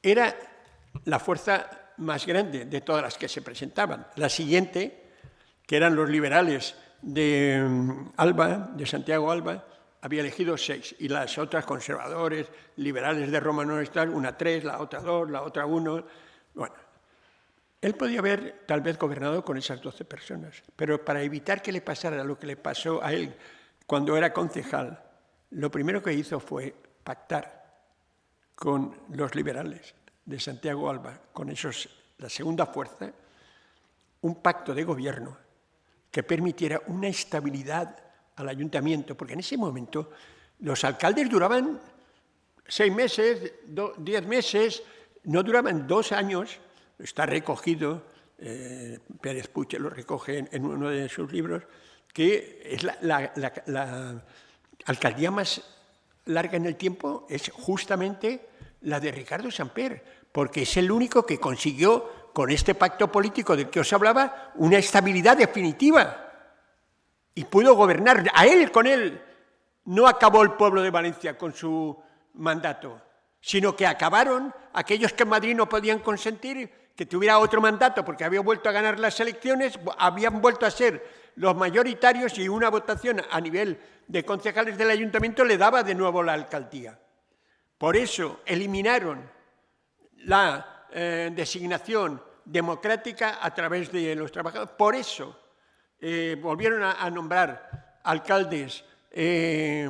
Speaker 1: Era la fuerza más grande de todas las que se presentaban. La siguiente, que eran los liberales de Santiago Alba, había elegido 6, y las otras conservadores, liberales de Roma Nuestra, una 3, la otra 2, la otra 1. Bueno, él podía haber tal vez gobernado con esas 12 personas, pero para evitar que le pasara lo que le pasó a él cuando era concejal, lo primero que hizo fue pactar con los liberales de Santiago Alba, con esos, la segunda fuerza, un pacto de gobierno que permitiera una estabilidad al ayuntamiento, porque en ese momento los alcaldes duraban 6 meses, 10 meses, no duraban 2 años. Está recogido, Pérez Puche lo recoge en uno de sus libros, que es la alcaldía más larga en el tiempo, es justamente la de Ricardo Samper, porque es el único que consiguió, con este pacto político del que os hablaba, una estabilidad definitiva. Y pudo gobernar. Con él, no acabó el pueblo de Valencia con su mandato, sino que acabaron aquellos que en Madrid no podían consentir que tuviera otro mandato porque había vuelto a ganar las elecciones, habían vuelto a ser los mayoritarios y una votación a nivel de concejales del ayuntamiento le daba de nuevo la alcaldía. Por eso eliminaron la designación democrática a través de los trabajadores. Por eso volvieron a nombrar alcaldes de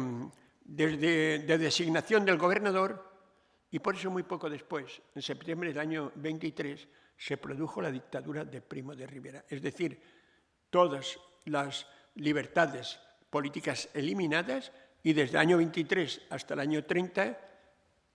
Speaker 1: designación del gobernador y por eso muy poco después, en septiembre del año 23, se produjo la dictadura de Primo de Rivera. Es decir, todas las libertades políticas eliminadas y desde el año 23 hasta el año 30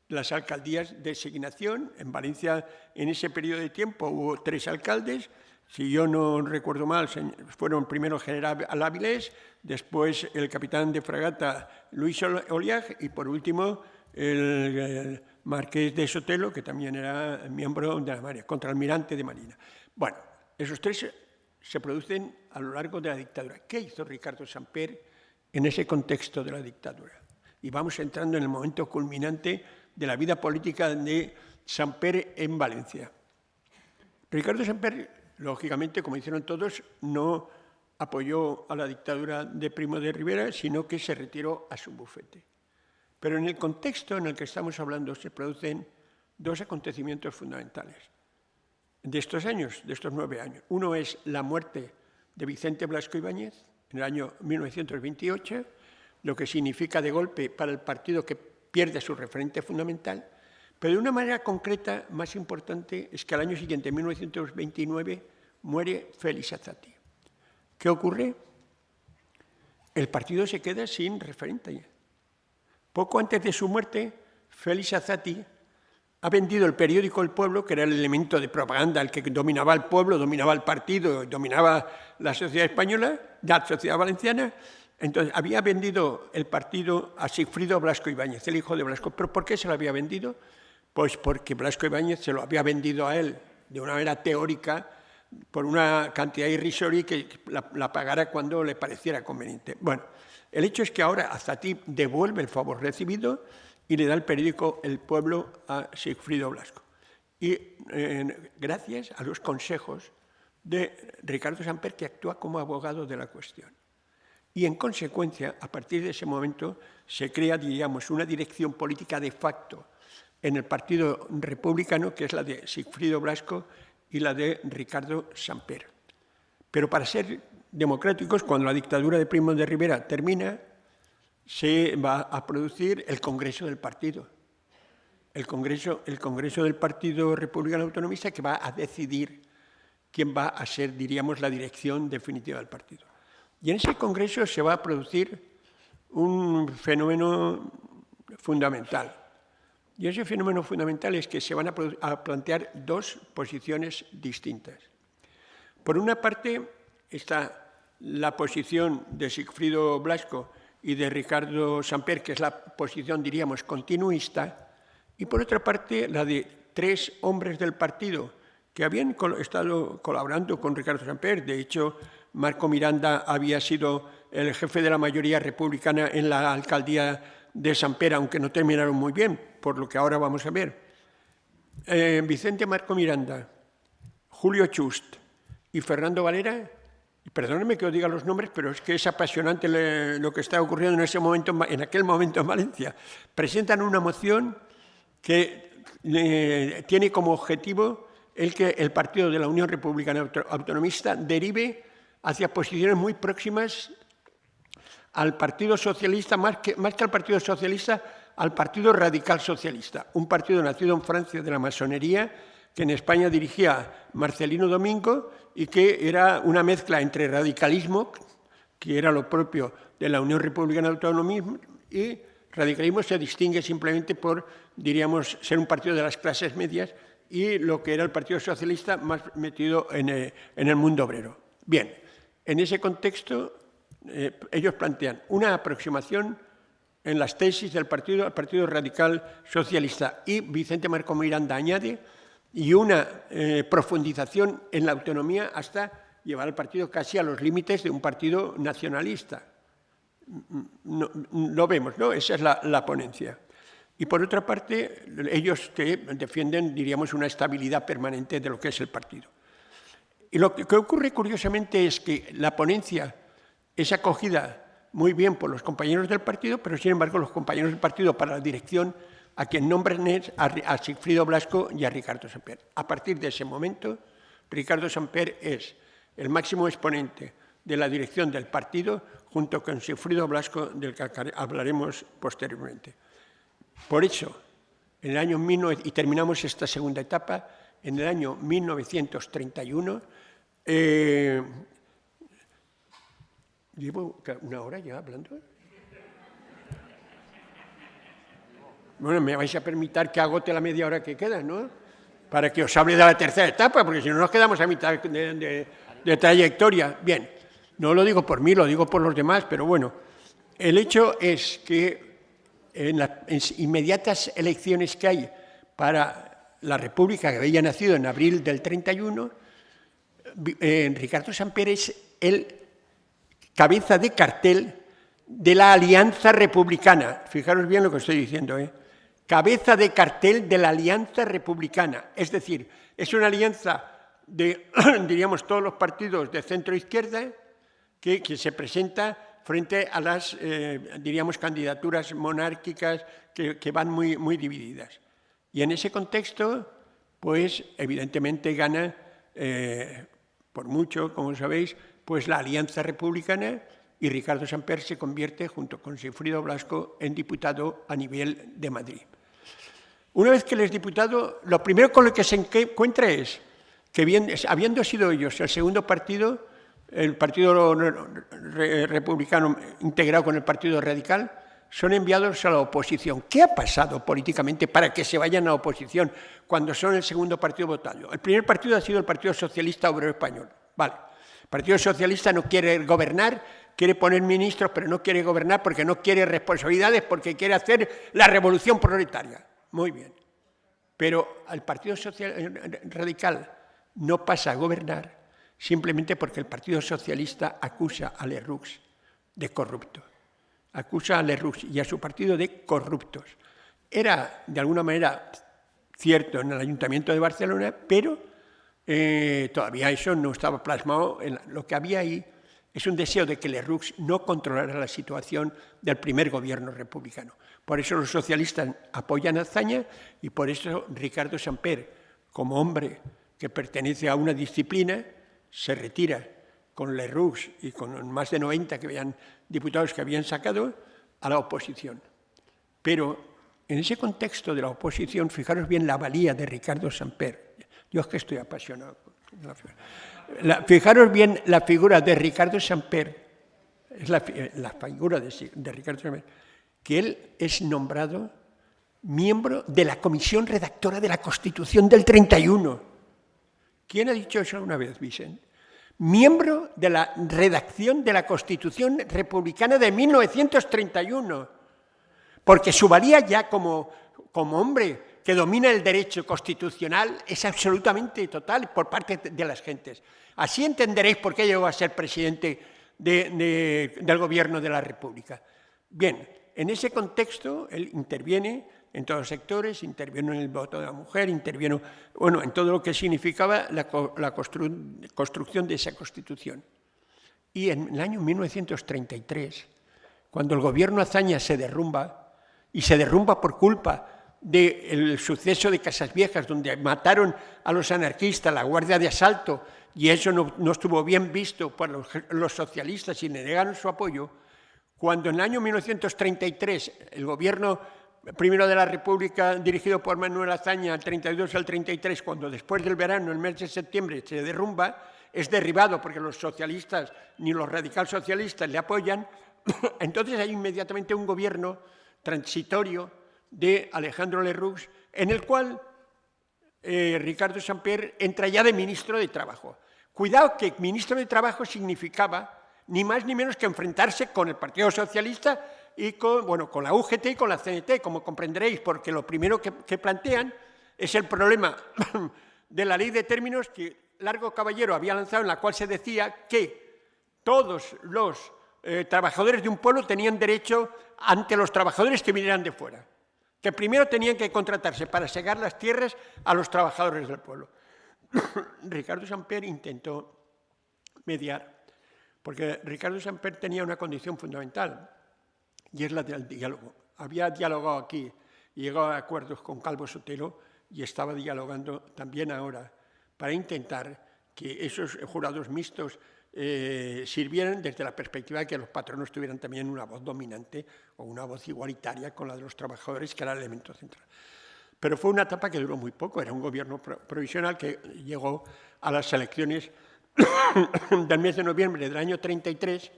Speaker 1: las alcaldías de designación. En Valencia, en ese periodo de tiempo, hubo 3 alcaldes. Si yo no recuerdo mal, fueron primero general Avilés, después el capitán de fragata Luis Oliag y por último el marqués de Sotelo, que también era miembro de la Marina, contraalmirante de Marina. Bueno, esos 3 se producen a lo largo de la dictadura. ¿Qué hizo Ricardo Samper en ese contexto de la dictadura? Y vamos entrando en el momento culminante de la vida política de Samper en Valencia. Ricardo Samper, lógicamente, como hicieron todos, no apoyó a la dictadura de Primo de Rivera, sino que se retiró a su bufete. Pero en el contexto en el que estamos hablando se producen 2 acontecimientos fundamentales de estos años, de estos 9 años. Uno es la muerte de Vicente Blasco Ibáñez en el año 1928, lo que significa de golpe para el partido que pierde su referente fundamental, pero de una manera concreta, más importante, es que al año siguiente, en 1929, muere Félix Azati. ¿Qué ocurre? El partido se queda sin referente. Poco antes de su muerte, Félix Azati ha vendido el periódico El Pueblo, que era el elemento de propaganda, el que dominaba el pueblo, dominaba el partido, dominaba la sociedad española, la sociedad valenciana. Entonces, había vendido el partido a Sigfrido Blasco Ibáñez, el hijo de Blasco. ¿Pero por qué se lo había vendido? Pues porque Blasco Ibáñez se lo había vendido a él de una manera teórica por una cantidad irrisoria que la pagara cuando le pareciera conveniente. Bueno, el hecho es que ahora Azati devuelve el favor recibido y le da el periódico El Pueblo a Sigfrido Blasco. Y gracias a los consejos de Ricardo Samper, que actúa como abogado de la cuestión. Y en consecuencia, a partir de ese momento, se crea, diríamos, una dirección política de facto en el Partido Republicano, que es la de Sigfrido Blasco y la de Ricardo Samper. Pero para ser democráticos, cuando la dictadura de Primo de Rivera termina, se va a producir el Congreso del Partido. El Congreso del Partido Republicano Autonomista, que va a decidir quién va a ser, diríamos, la dirección definitiva del partido. Y en ese Congreso se va a producir un fenómeno fundamental. Y ese fenómeno fundamental es que se van a plantear 2 posiciones distintas. Por una parte está la posición de Sigfrido Blasco y de Ricardo Samper, que es la posición, diríamos, continuista, y por otra parte la de 3 hombres del partido que habían estado colaborando con Ricardo Samper. De hecho, Marco Miranda había sido el jefe de la mayoría republicana en la alcaldía de Samper, aunque no terminaron muy bien, por lo que ahora vamos a ver. Vicente Marco Miranda, Julio Chust y Fernando Valera, y perdónenme que os diga los nombres, pero es que es apasionante lo que está ocurriendo en aquel momento en Valencia. Presentan una moción que tiene como objetivo el que el partido de la Unión Republicana Autonomista derive hacia posiciones muy próximas al Partido Socialista, más que al Partido Socialista, al Partido Radical Socialista, un partido nacido en Francia de la masonería, que en España dirigía Marcelino Domingo y que era una mezcla entre radicalismo, que era lo propio de la Unión Republicana Autonomista, y radicalismo se distingue simplemente por, diríamos, ser un partido de las clases medias, y lo que era el Partido Socialista más metido en el mundo obrero. Bien, en ese contexto ellos plantean una aproximación en las tesis del partido al Partido Radical Socialista, y Vicente Marco Miranda añade, y una profundización en la autonomía hasta llevar al partido casi a los límites de un partido nacionalista. Lo vemos, ¿no? Esa es la ponencia. Y por otra parte, ellos que defienden, diríamos, una estabilidad permanente de lo que es el partido. Y lo que ocurre curiosamente es que la ponencia es acogida muy bien por los compañeros del partido, pero sin embargo los compañeros del partido para la dirección a quien nombran es a Sigfrido Blasco y a Ricardo Samper. A partir de ese momento, Ricardo Samper es el máximo exponente de la dirección del partido, junto con Sigfrido Blasco, del que hablaremos posteriormente. Por eso, en el año y terminamos esta segunda etapa, en el año 1931, ¿llevo una hora ya hablando? Bueno, me vais a permitir que agote la media hora que queda, ¿no? Para que os hable de la tercera etapa, porque si no nos quedamos a mitad de trayectoria. Bien, no lo digo por mí, lo digo por los demás, pero bueno, el hecho es que en las inmediatas elecciones que hay para la República, que había nacido en abril del 31, Ricardo Samper es el cabeza de cartel de la Alianza Republicana. Fijaros bien lo que estoy diciendo, ¿eh? Cabeza de cartel de la Alianza Republicana. Es decir, es una alianza de, diríamos, todos los partidos de centro-izquierda que se presenta frente a las, diríamos, candidaturas monárquicas que van muy divididas. Y en ese contexto, pues, evidentemente gana, por mucho, como sabéis, pues la Alianza Republicana, y Ricardo Samper se convierte, junto con Sigfrido Blasco, en diputado a nivel de Madrid. Una vez que él es diputado, lo primero con lo que se encuentra es que, habiendo sido ellos el segundo partido, el Partido Republicano integrado con el Partido Radical, son enviados a la oposición. ¿Qué ha pasado políticamente para que se vayan a la oposición cuando son el segundo partido votado? El primer partido ha sido el Partido Socialista Obrero Español. Vale. El Partido Socialista no quiere gobernar, quiere poner ministros, pero no quiere gobernar porque no quiere responsabilidades, porque quiere hacer la revolución proletaria. Muy bien. Pero al Partido Radical no pasa a gobernar simplemente porque el Partido Socialista acusa a Lerroux de corrupto. Acusa a Lerroux y a su partido de corruptos. Era, de alguna manera, cierto en el Ayuntamiento de Barcelona, pero todavía eso no estaba plasmado. Lo que había ahí es un deseo de que Lerroux no controlara la situación del primer gobierno republicano. Por eso los socialistas apoyan a Azaña y por eso Ricardo Samper, como hombre que pertenece a una disciplina, se retira con Lerroux y con más de 90 diputados que habían sacado a la oposición. Pero en ese contexto de la oposición, fijaros bien la valía de Ricardo Samper. Yo es que estoy apasionado. Fijaros bien la figura de Ricardo Samper, es la figura de Ricardo Samper, que él es nombrado miembro de la comisión redactora de la Constitución del 31. ¿Quién ha dicho eso alguna vez, Vicente? Miembro de la redacción de la Constitución Republicana de 1931, porque su valía ya como hombre que domina el derecho constitucional es absolutamente total por parte de las gentes. Así entenderéis por qué llegó a ser presidente del gobierno de la República. Bien, en ese contexto él interviene en todos los sectores, intervino en el voto de la mujer, intervino en todo lo que significaba la construcción de esa Constitución. Y en el año 1933, cuando el gobierno Azaña se derrumba, y se derrumba por culpa del suceso de Casas Viejas, donde mataron a los anarquistas, la guardia de asalto, y eso no estuvo bien visto por los socialistas y le negaron su apoyo, cuando en el año 1933 el gobierno primero de la República, dirigido por Manuel Azaña, al 32 al 33, cuando después del verano, el mes de septiembre, se derrumba, es derribado porque los socialistas ni los radical socialistas le apoyan, entonces hay inmediatamente un gobierno transitorio de Alejandro Lerroux, en el cual Ricardo Samper entra ya de ministro de Trabajo. Cuidado que ministro de Trabajo significaba ni más ni menos que enfrentarse con el Partido Socialista y con la UGT y con la CNT, como comprenderéis, porque lo primero que plantean es el problema de la ley de términos que Largo Caballero había lanzado, en la cual se decía que todos los trabajadores de un pueblo tenían derecho ante los trabajadores que vinieran de fuera, que primero tenían que contratarse para segar las tierras a los trabajadores del pueblo. Ricardo Samper intentó mediar, porque Ricardo Samper tenía una condición fundamental, y es la del diálogo. Había dialogado aquí, llegó a acuerdos con Calvo Sotelo, y estaba dialogando también ahora para intentar que esos jurados mixtos sirvieran desde la perspectiva de que los patronos tuvieran también una voz dominante o una voz igualitaria con la de los trabajadores, que era el elemento central. Pero fue una etapa que duró muy poco, era un gobierno provisional que llegó a las elecciones del mes de noviembre del año 33,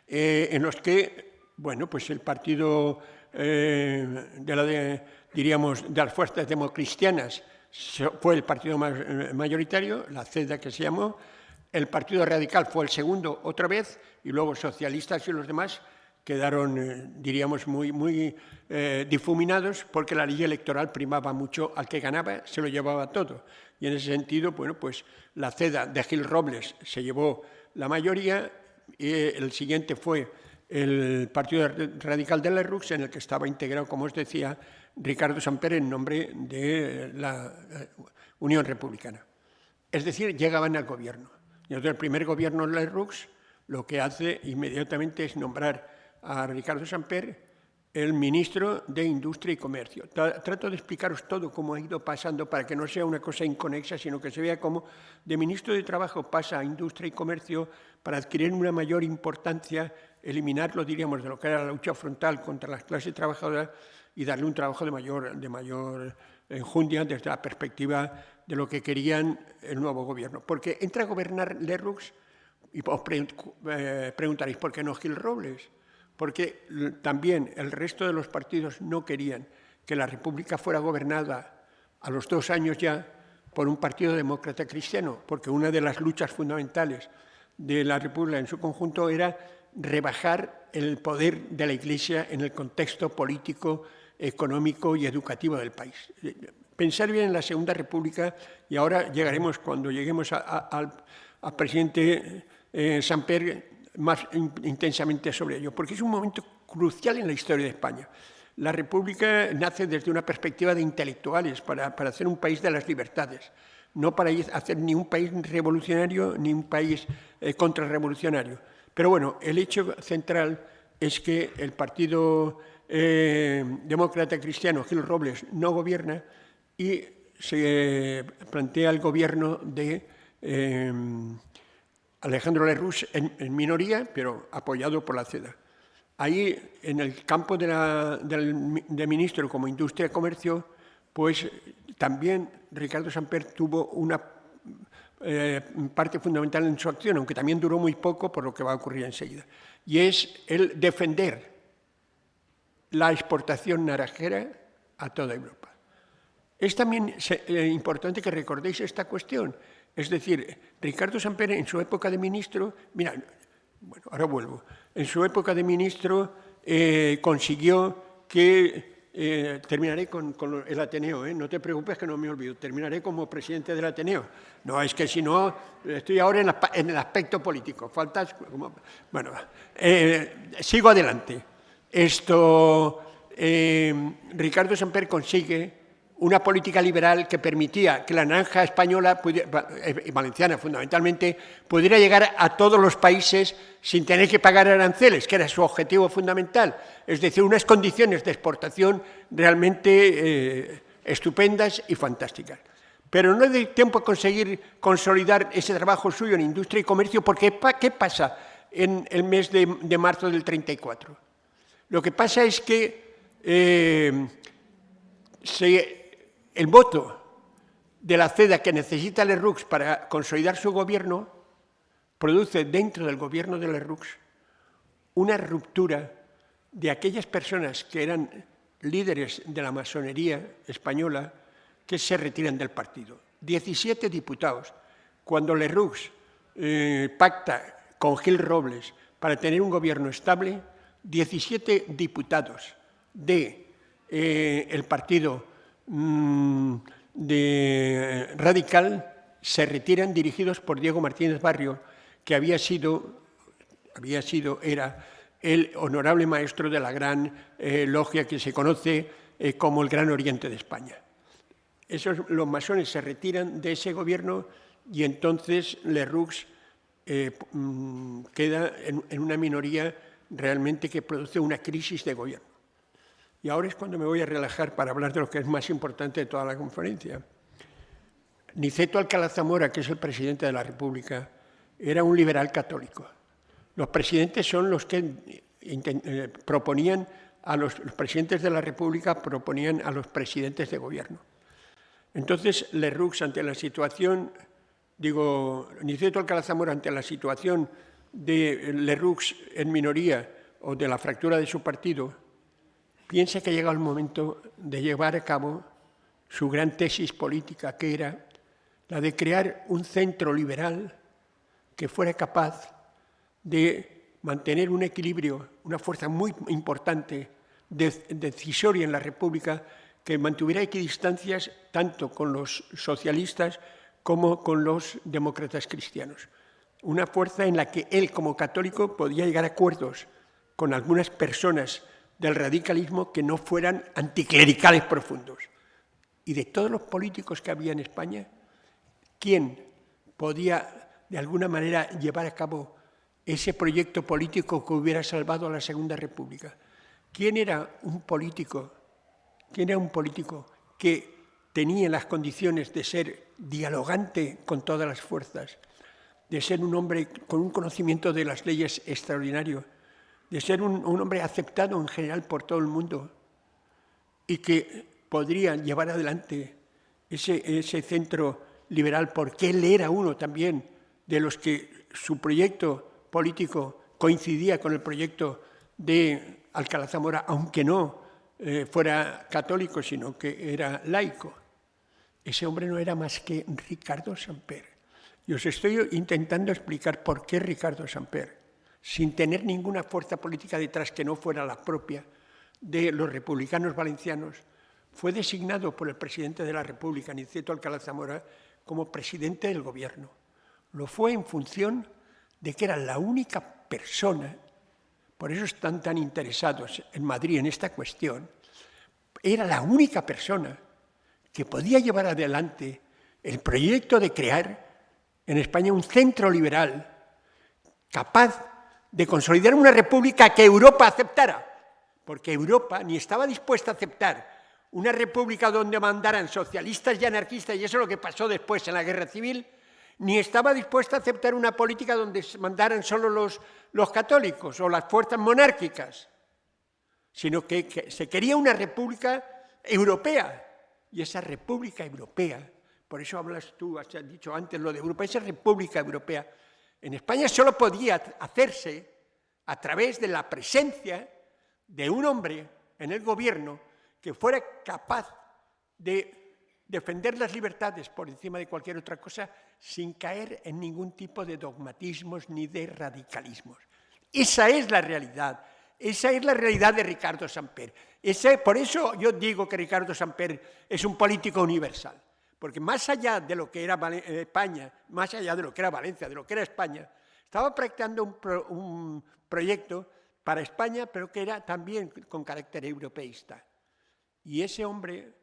Speaker 1: en los que, bueno, pues el partido diríamos, de las fuerzas democristianas fue el partido mayoritario, la CEDA que se llamó, el Partido Radical fue el segundo otra vez, y luego socialistas y los demás quedaron, diríamos, muy difuminados, porque la ley electoral primaba mucho al que ganaba, se lo llevaba todo. Y en ese sentido, bueno, pues la CEDA de Gil Robles se llevó la mayoría, y el siguiente fue el Partido Radical de Lerroux, en el que estaba integrado, como os decía, Ricardo Samper en nombre de la Unión Republicana. Es decir, llegaban al gobierno. Y entonces el primer gobierno de Lerroux lo que hace inmediatamente es nombrar a Ricardo Samper el ministro de Industria y Comercio. Trato de explicaros todo cómo ha ido pasando para que no sea una cosa inconexa, sino que se vea cómo de ministro de Trabajo pasa a Industria y Comercio para adquirir una mayor importancia, eliminarlo, diríamos, de lo que era la lucha frontal contra las clases trabajadoras y darle un trabajo de mayor enjundia desde la perspectiva de lo que querían el nuevo gobierno. Porque entra a gobernar Lerroux, y os preguntaréis, ¿por qué no Gil Robles? Porque también el resto de los partidos no querían que la República fuera gobernada a los 2 años ya por un partido demócrata cristiano, porque una de las luchas fundamentales de la República en su conjunto era rebajar el poder de la Iglesia en el contexto político, económico y educativo del país. Pensar bien en la Segunda República, y ahora llegaremos, cuando lleguemos al presidente Samper, más intensamente sobre ello, porque es un momento crucial en la historia de España. La República nace desde una perspectiva de intelectuales para hacer un país de las libertades, no para hacer ni un país revolucionario ni un país contrarrevolucionario. Pero bueno, el hecho central es que el Partido Demócrata Cristiano, Gil Robles, no gobierna y se plantea el gobierno de Alejandro Lerroux en minoría, pero apoyado por la CEDA. Ahí, en el campo de ministro como Industria y Comercio, pues también Ricardo Samper tuvo una parte fundamental en su acción, aunque también duró muy poco por lo que va a ocurrir enseguida. Y es el defender la exportación naranjera a toda Europa. Es también importante que recordéis esta cuestión. Es decir, Ricardo Samper en su época de ministro, mira, bueno, ahora vuelvo, en su época de ministro consiguió que, terminaré con el Ateneo, no te preocupes que no me olvido, terminaré como presidente del Ateneo. No, es que si no, estoy ahora en el aspecto político, faltas, bueno, sigo adelante. Ricardo Samper consigue una política liberal que permitía que la naranja española, valenciana fundamentalmente, pudiera llegar a todos los países sin tener que pagar aranceles, que era su objetivo fundamental. Es decir, unas condiciones de exportación realmente estupendas y fantásticas. Pero no hay tiempo a conseguir consolidar ese trabajo suyo en Industria y Comercio, porque ¿qué pasa en el mes de marzo del 34? Lo que pasa es que el voto de la CEDA que necesita Lerroux para consolidar su gobierno produce dentro del gobierno de Lerroux una ruptura de aquellas personas que eran líderes de la masonería española que se retiran del partido. 17 diputados. Cuando Lerroux pacta con Gil Robles para tener un gobierno estable, 17 diputados del partido radical se retiran, dirigidos por Diego Martínez Barrio, que era el honorable maestro de la gran logia que se conoce como el Gran Oriente de España. Los masones se retiran de ese gobierno y entonces Lerroux queda en una minoría realmente que produce una crisis de gobierno. Y ahora es cuando me voy a relajar para hablar de lo que es más importante de toda la conferencia. Niceto Alcalá Zamora, que es el presidente de la República, era un liberal católico. Los presidentes son los que proponían a los presidentes de la República, proponían a los presidentes de gobierno. Entonces, Lerroux, ante la situación, Niceto Alcalá Zamora, ante la situación de Lerroux en minoría o de la fractura de su partido, piensa que ha llegado el momento de llevar a cabo su gran tesis política, que era la de crear un centro liberal que fuera capaz de mantener un equilibrio, una fuerza muy importante, decisoria en la República, que mantuviera equidistancias tanto con los socialistas como con los demócratas cristianos. Una fuerza en la que él, como católico, podía llegar a acuerdos con algunas personas del radicalismo que no fueran anticlericales profundos. Y de todos los políticos que había en España, ¿quién podía, de alguna manera, llevar a cabo ese proyecto político que hubiera salvado a la Segunda República? ¿Quién era un político que tenía las condiciones de ser dialogante con todas las fuerzas, de ser un hombre con un conocimiento de las leyes extraordinario, de ser un hombre aceptado en general por todo el mundo y que podría llevar adelante ese centro liberal, porque él era uno también de los que su proyecto político coincidía con el proyecto de Alcalá Zamora, aunque no fuera católico, sino que era laico? Ese hombre no era más que Ricardo Samper. Y os estoy intentando explicar por qué Ricardo Samper, sin tener ninguna fuerza política detrás que no fuera la propia de los republicanos valencianos, fue designado por el presidente de la República, Niceto Alcalá Zamora, como presidente del gobierno. Lo fue en función de que era la única persona, por eso están tan interesados en Madrid en esta cuestión, era la única persona que podía llevar adelante el proyecto de crear en España un centro liberal capaz de consolidar una república que Europa aceptara, porque Europa ni estaba dispuesta a aceptar una república donde mandaran socialistas y anarquistas, y eso es lo que pasó después en la Guerra Civil, ni estaba dispuesta a aceptar una política donde mandaran solo los católicos o las fuerzas monárquicas, sino que se quería una república europea. Y esa república europea, por eso hablas tú, has dicho antes lo de Europa, esa república europea en España solo podía hacerse a través de la presencia de un hombre en el gobierno que fuera capaz de defender las libertades por encima de cualquier otra cosa sin caer en ningún tipo de dogmatismos ni de radicalismos. Esa es la realidad. Esa es la realidad de Ricardo Samper. Por eso yo digo que Ricardo Samper es un político universal, porque más allá de lo que era España, más allá de lo que era Valencia, de lo que era España, estaba practicando un proyecto para España, pero que era también con carácter europeísta. Y ese hombre,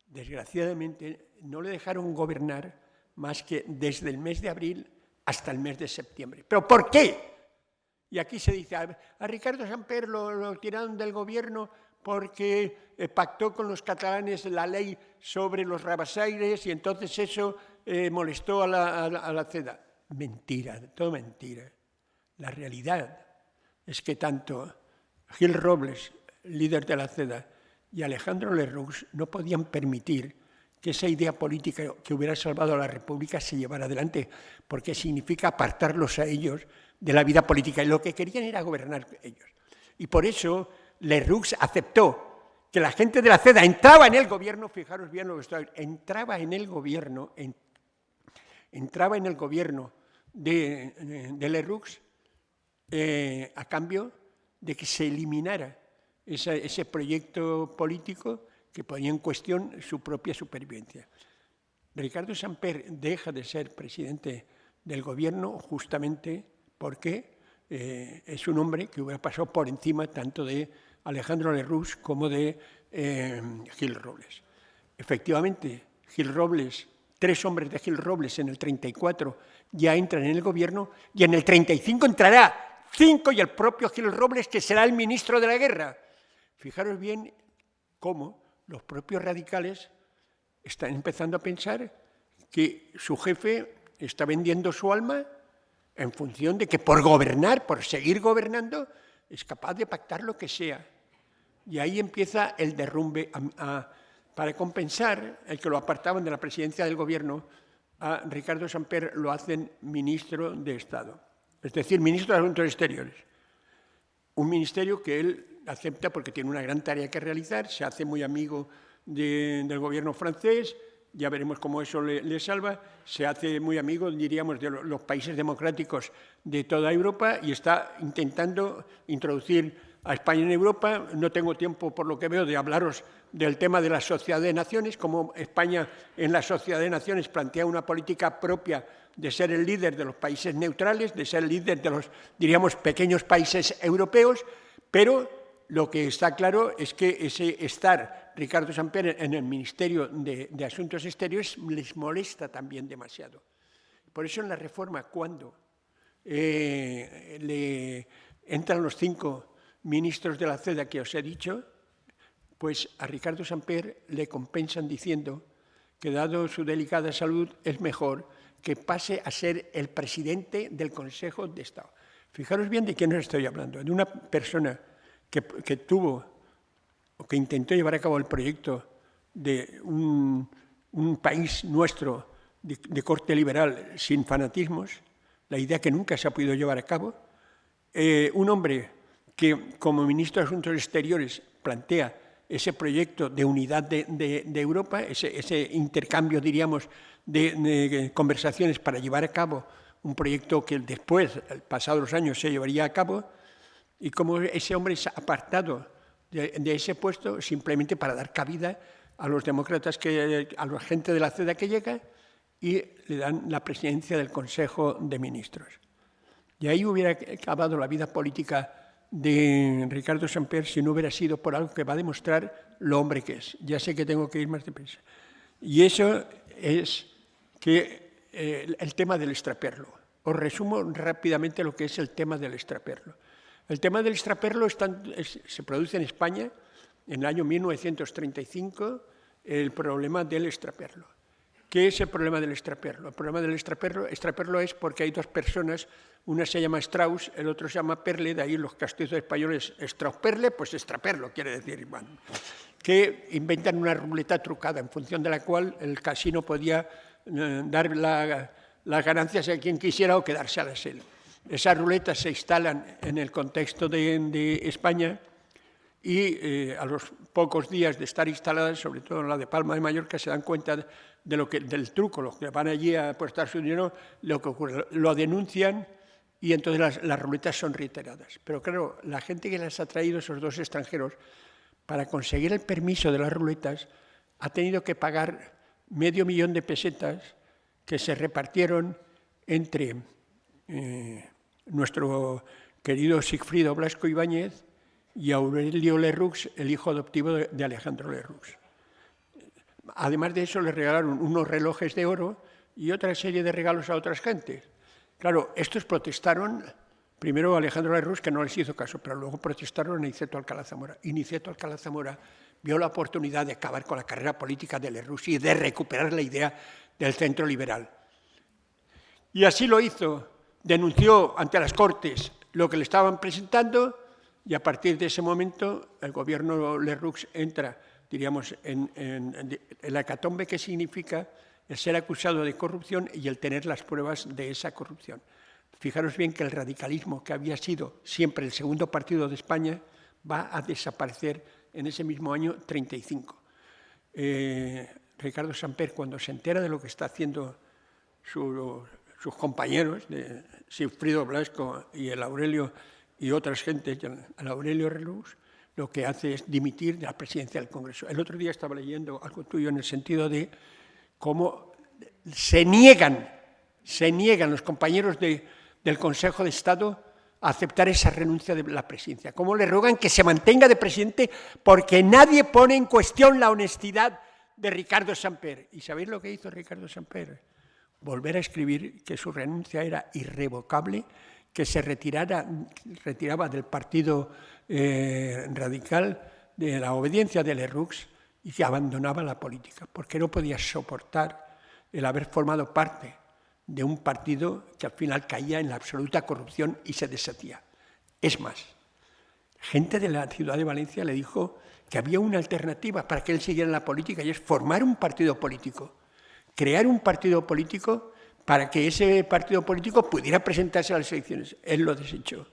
Speaker 1: desgraciadamente, no le dejaron gobernar más que desde el mes de abril hasta el mes de septiembre. ¿Pero por qué? Y aquí se dice, a Ricardo Samper lo tiraron del gobierno porque pactó con los catalanes la ley sobre los rabasaires y entonces eso molestó a la CEDA. Mentira, todo mentira. La realidad es que tanto Gil Robles, líder de la CEDA, y Alejandro Lerroux no podían permitir que esa idea política que hubiera salvado a la República se llevara adelante, porque significa apartarlos a ellos de la vida política, y lo que querían era gobernar ellos. Y por eso Lerroux aceptó que la gente de la CEDA entraba en el gobierno, fijaros bien lo que estoy, entraba en el gobierno de Lerroux a cambio de que se eliminara ese proyecto político que ponía en cuestión su propia supervivencia. Ricardo Samper deja de ser presidente del gobierno justamente porque es un hombre que hubiera pasado por encima tanto de Alejandro Lerroux como de Gil Robles. Efectivamente, Gil Robles, 3 hombres de Gil Robles en el 34 ya entran en el gobierno y en el 35 entrará 5 y el propio Gil Robles, que será el ministro de la guerra. Fijaros bien cómo los propios radicales están empezando a pensar que su jefe está vendiendo su alma en función de que por gobernar, por seguir gobernando, es capaz de pactar lo que sea. Y ahí empieza el derrumbe. Para compensar el que lo apartaban de la presidencia del gobierno, a Ricardo Samper lo hacen ministro de Estado, es decir, ministro de Asuntos Exteriores. Un ministerio que él acepta porque tiene una gran tarea que realizar, se hace muy amigo del gobierno francés, ya veremos cómo eso le salva, se hace muy amigo, diríamos, de los países democráticos de toda Europa y está intentando introducir a España en Europa. No tengo tiempo, por lo que veo, de hablaros del tema de la Sociedad de Naciones, como España en la Sociedad de Naciones plantea una política propia de ser el líder de los países neutrales, de ser el líder de los, diríamos, pequeños países europeos, pero lo que está claro es que ese estar Ricardo Samper en el Ministerio de Asuntos Exteriores les molesta también demasiado. Por eso en la reforma, cuando le entran los 5 ministros de la CEDA que os he dicho, pues a Ricardo Samper le compensan diciendo que, dado su delicada salud, es mejor que pase a ser el presidente del Consejo de Estado. Fijaros bien de quién os estoy hablando, de una persona que tuvo o que intentó llevar a cabo el proyecto de un país nuestro de corte liberal sin fanatismos, la idea que nunca se ha podido llevar a cabo, un hombre que como ministro de Asuntos Exteriores plantea ese proyecto de unidad de Europa, ese intercambio, diríamos, de conversaciones para llevar a cabo un proyecto que después, pasados los años, se llevaría a cabo, y como ese hombre es apartado de ese puesto simplemente para dar cabida a los demócratas, a la gente de la CEDA que llega, y le dan la presidencia del Consejo de Ministros. Y ahí hubiera acabado la vida política de Ricardo Samper si no hubiera sido por algo que va a demostrar lo hombre que es. Ya sé que tengo que ir más deprisa. Y eso es que el tema del extraperlo. Os resumo rápidamente lo que es el tema del extraperlo. El tema del extraperlo se produce en España en el año 1935, el problema del extraperlo. ¿Qué es el problema del extraperlo? El problema del extraperlo es porque hay 2 personas, una se llama Strauss, el otro se llama Perle, de ahí los castizos españoles, Strauss-Perle, pues extraperlo quiere decir, bueno, que inventan una ruleta trucada en función de la cual el casino podía dar las ganancias a quien quisiera o quedárselas él. Esas ruletas se instalan en el contexto de España y a los pocos días de estar instaladas, sobre todo en la de Palma de Mallorca, se dan cuenta del truco, los que van allí a apostar su dinero, lo que ocurre, lo denuncian y entonces las ruletas son reiteradas. Pero claro, la gente que las ha traído, esos 2 extranjeros, para conseguir el permiso de las ruletas, ha tenido que pagar $500,000 de pesetas que se repartieron entre nuestro querido Sigfrido Blasco Ibáñez y Aurelio Lerroux, el hijo adoptivo de Alejandro Lerroux. Además de eso, le regalaron unos relojes de oro y otra serie de regalos a otras gentes. Claro, estos protestaron, primero Alejandro Lerroux, que no les hizo caso, pero luego protestaron a Niceto Alcalá Zamora. Y Niceto Alcalá Zamora vio la oportunidad de acabar con la carrera política de Lerroux y de recuperar la idea del centro liberal. Y así lo hizo. Denunció ante las Cortes lo que le estaban presentando y a partir de ese momento el gobierno Lerroux entra, diríamos, en la hecatombe que significa el ser acusado de corrupción y el tener las pruebas de esa corrupción. Fijaros bien que el radicalismo, que había sido siempre el segundo partido de España, va a desaparecer en ese mismo año 35. Ricardo Samper, cuando se entera de lo que está haciendo sus compañeros, de Sigfrido Blasco y el Aurelio y otras gentes, el Aurelio Lerroux, lo que hace es dimitir de la presidencia del Congreso. El otro día estaba leyendo algo tuyo en el sentido de cómo se niegan los compañeros del Consejo de Estado a aceptar esa renuncia de la presidencia, cómo le rogan que se mantenga de presidente porque nadie pone en cuestión la honestidad de Ricardo Samper. ¿Y sabéis lo que hizo Ricardo Samper? Volver a escribir que su renuncia era irrevocable, que se retiraba del partido radical, de la obediencia de Lerroux, y que abandonaba la política, porque no podía soportar el haber formado parte de un partido que al final caía en la absoluta corrupción y se deshacía. Es más, gente de la ciudad de Valencia le dijo que había una alternativa para que él siguiera en la política, y es formar un partido político, crear un partido político para que ese partido político pudiera presentarse a las elecciones. Él lo desechó.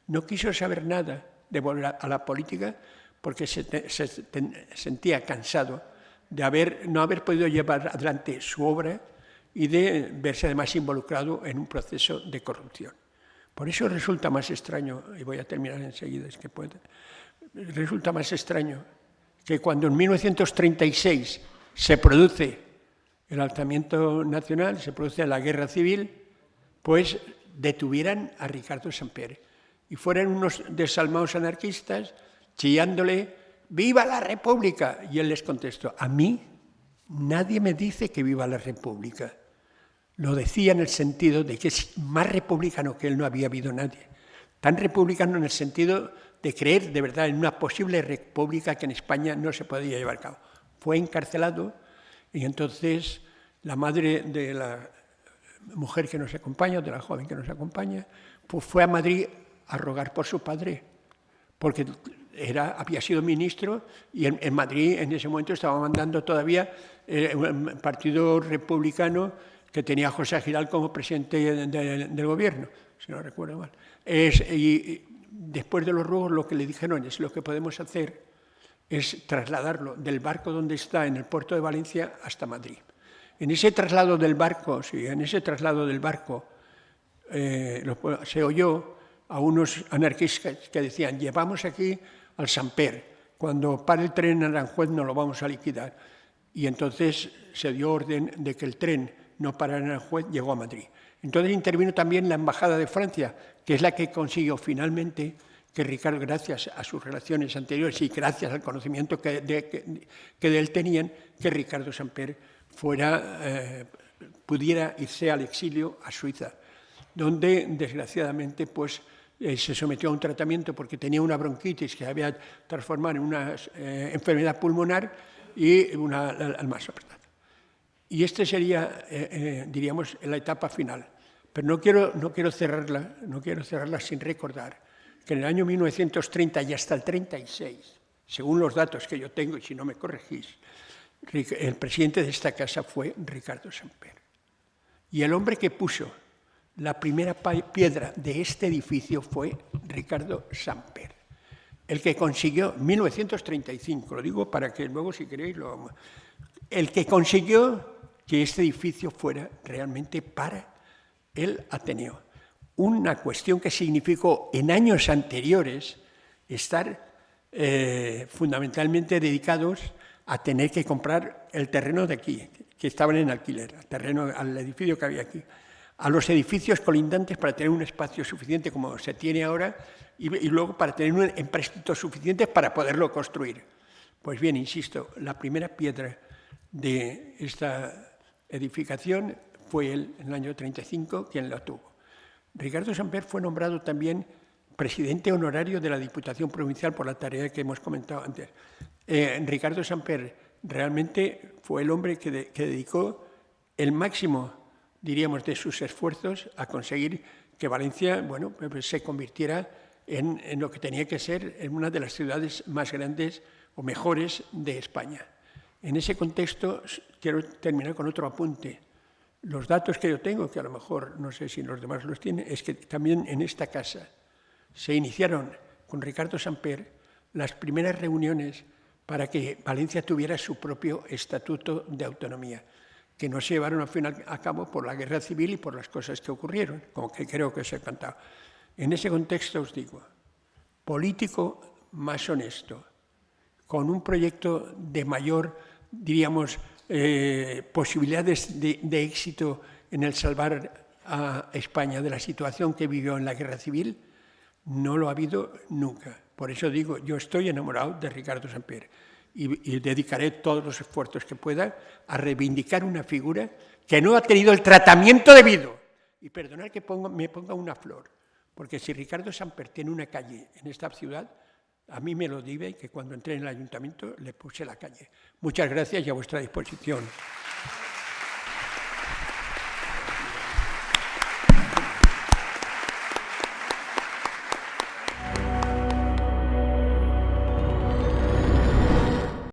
Speaker 1: No quiso saber nada de volver a la política porque se sentía cansado de no haber podido llevar adelante su obra y de verse además involucrado en un proceso de corrupción. Por eso resulta más extraño, y voy a terminar enseguida, es que puedo, resulta más extraño que cuando en 1936 se produce el alzamiento nacional, se produce la guerra civil, pues detuvieran a Ricardo Samper y fueran unos desalmados anarquistas chillándole ¡viva la República! Y él les contestó, a mí nadie me dice que viva la República. Lo decía en el sentido de que es más republicano que él no había habido nadie. Tan republicano en el sentido de creer de verdad en una posible república que en España no se podía llevar a cabo. Fue encarcelado y entonces la madre de la mujer que nos acompaña, de la joven que nos acompaña, pues fue a Madrid a rogar por su padre, porque había sido ministro y en Madrid en ese momento estaba mandando todavía un partido republicano que tenía a José Giral como presidente del gobierno, si no recuerdo mal. Y después de los ruegos lo que le dijeron es lo que podemos hacer es trasladarlo del barco donde está en el puerto de Valencia hasta Madrid. En ese traslado del barco, se oyó a unos anarquistas que decían, llevamos aquí al Samper, cuando pare el tren en Aranjuez no lo vamos a liquidar. Y entonces se dio orden de que el tren no parara en Aranjuez, llegó a Madrid. Entonces intervino también la Embajada de Francia, que es la que consiguió finalmente que Ricardo, gracias a sus relaciones anteriores y gracias al conocimiento que de él tenían, que Ricardo Samper pudiera irse al exilio a Suiza, donde desgraciadamente pues, se sometió a un tratamiento porque tenía una bronquitis que se había transformado en una enfermedad pulmonar y una alma apretada. Y este sería, diríamos, la etapa final. Pero no quiero cerrarla sin recordar que en el año 1930 y hasta el 36, según los datos que yo tengo, y si no me corregís, el presidente de esta casa fue Ricardo Samper. Y el hombre que puso la primera piedra de este edificio fue Ricardo Samper. El que consiguió, 1935, lo digo para que luego si queréis el que consiguió que este edificio fuera realmente para el Ateneo. Una cuestión que significó en años anteriores estar fundamentalmente dedicados a tener que comprar el terreno de aquí, que estaban en alquiler, al edificio que había aquí, a los edificios colindantes para tener un espacio suficiente como se tiene ahora y luego para tener un empréstito suficiente para poderlo construir. Pues bien, insisto, la primera piedra de esta edificación fue él, en el año 35, quien la tuvo. Ricardo Samper fue nombrado también presidente honorario de la Diputación Provincial por la tarea que hemos comentado antes. Ricardo Samper realmente fue el hombre que dedicó el máximo, diríamos, de sus esfuerzos a conseguir que Valencia, bueno, pues se convirtiera en lo que tenía que ser en una de las ciudades más grandes o mejores de España. En ese contexto quiero terminar con otro apunte. Los datos que yo tengo, que a lo mejor no sé si los demás los tienen, es que también en esta casa se iniciaron con Ricardo Samper las primeras reuniones para que Valencia tuviera su propio estatuto de autonomía, que no se llevaron al final a cabo por la guerra civil y por las cosas que ocurrieron, como que creo que os he contado. En ese contexto os digo, político más honesto, con un proyecto de mayor, diríamos, posibilidades de éxito en el salvar a España de la situación que vivió en la guerra civil, No lo ha habido nunca. Por eso digo, yo estoy enamorado de Ricardo Samper y dedicaré todos los esfuerzos que pueda a reivindicar una figura que no ha tenido el tratamiento debido. Y perdonad que me ponga una flor, porque si Ricardo Samper tiene una calle en esta ciudad, a mí me lo debe que cuando entré en el ayuntamiento le puse la calle. Muchas gracias y a vuestra disposición.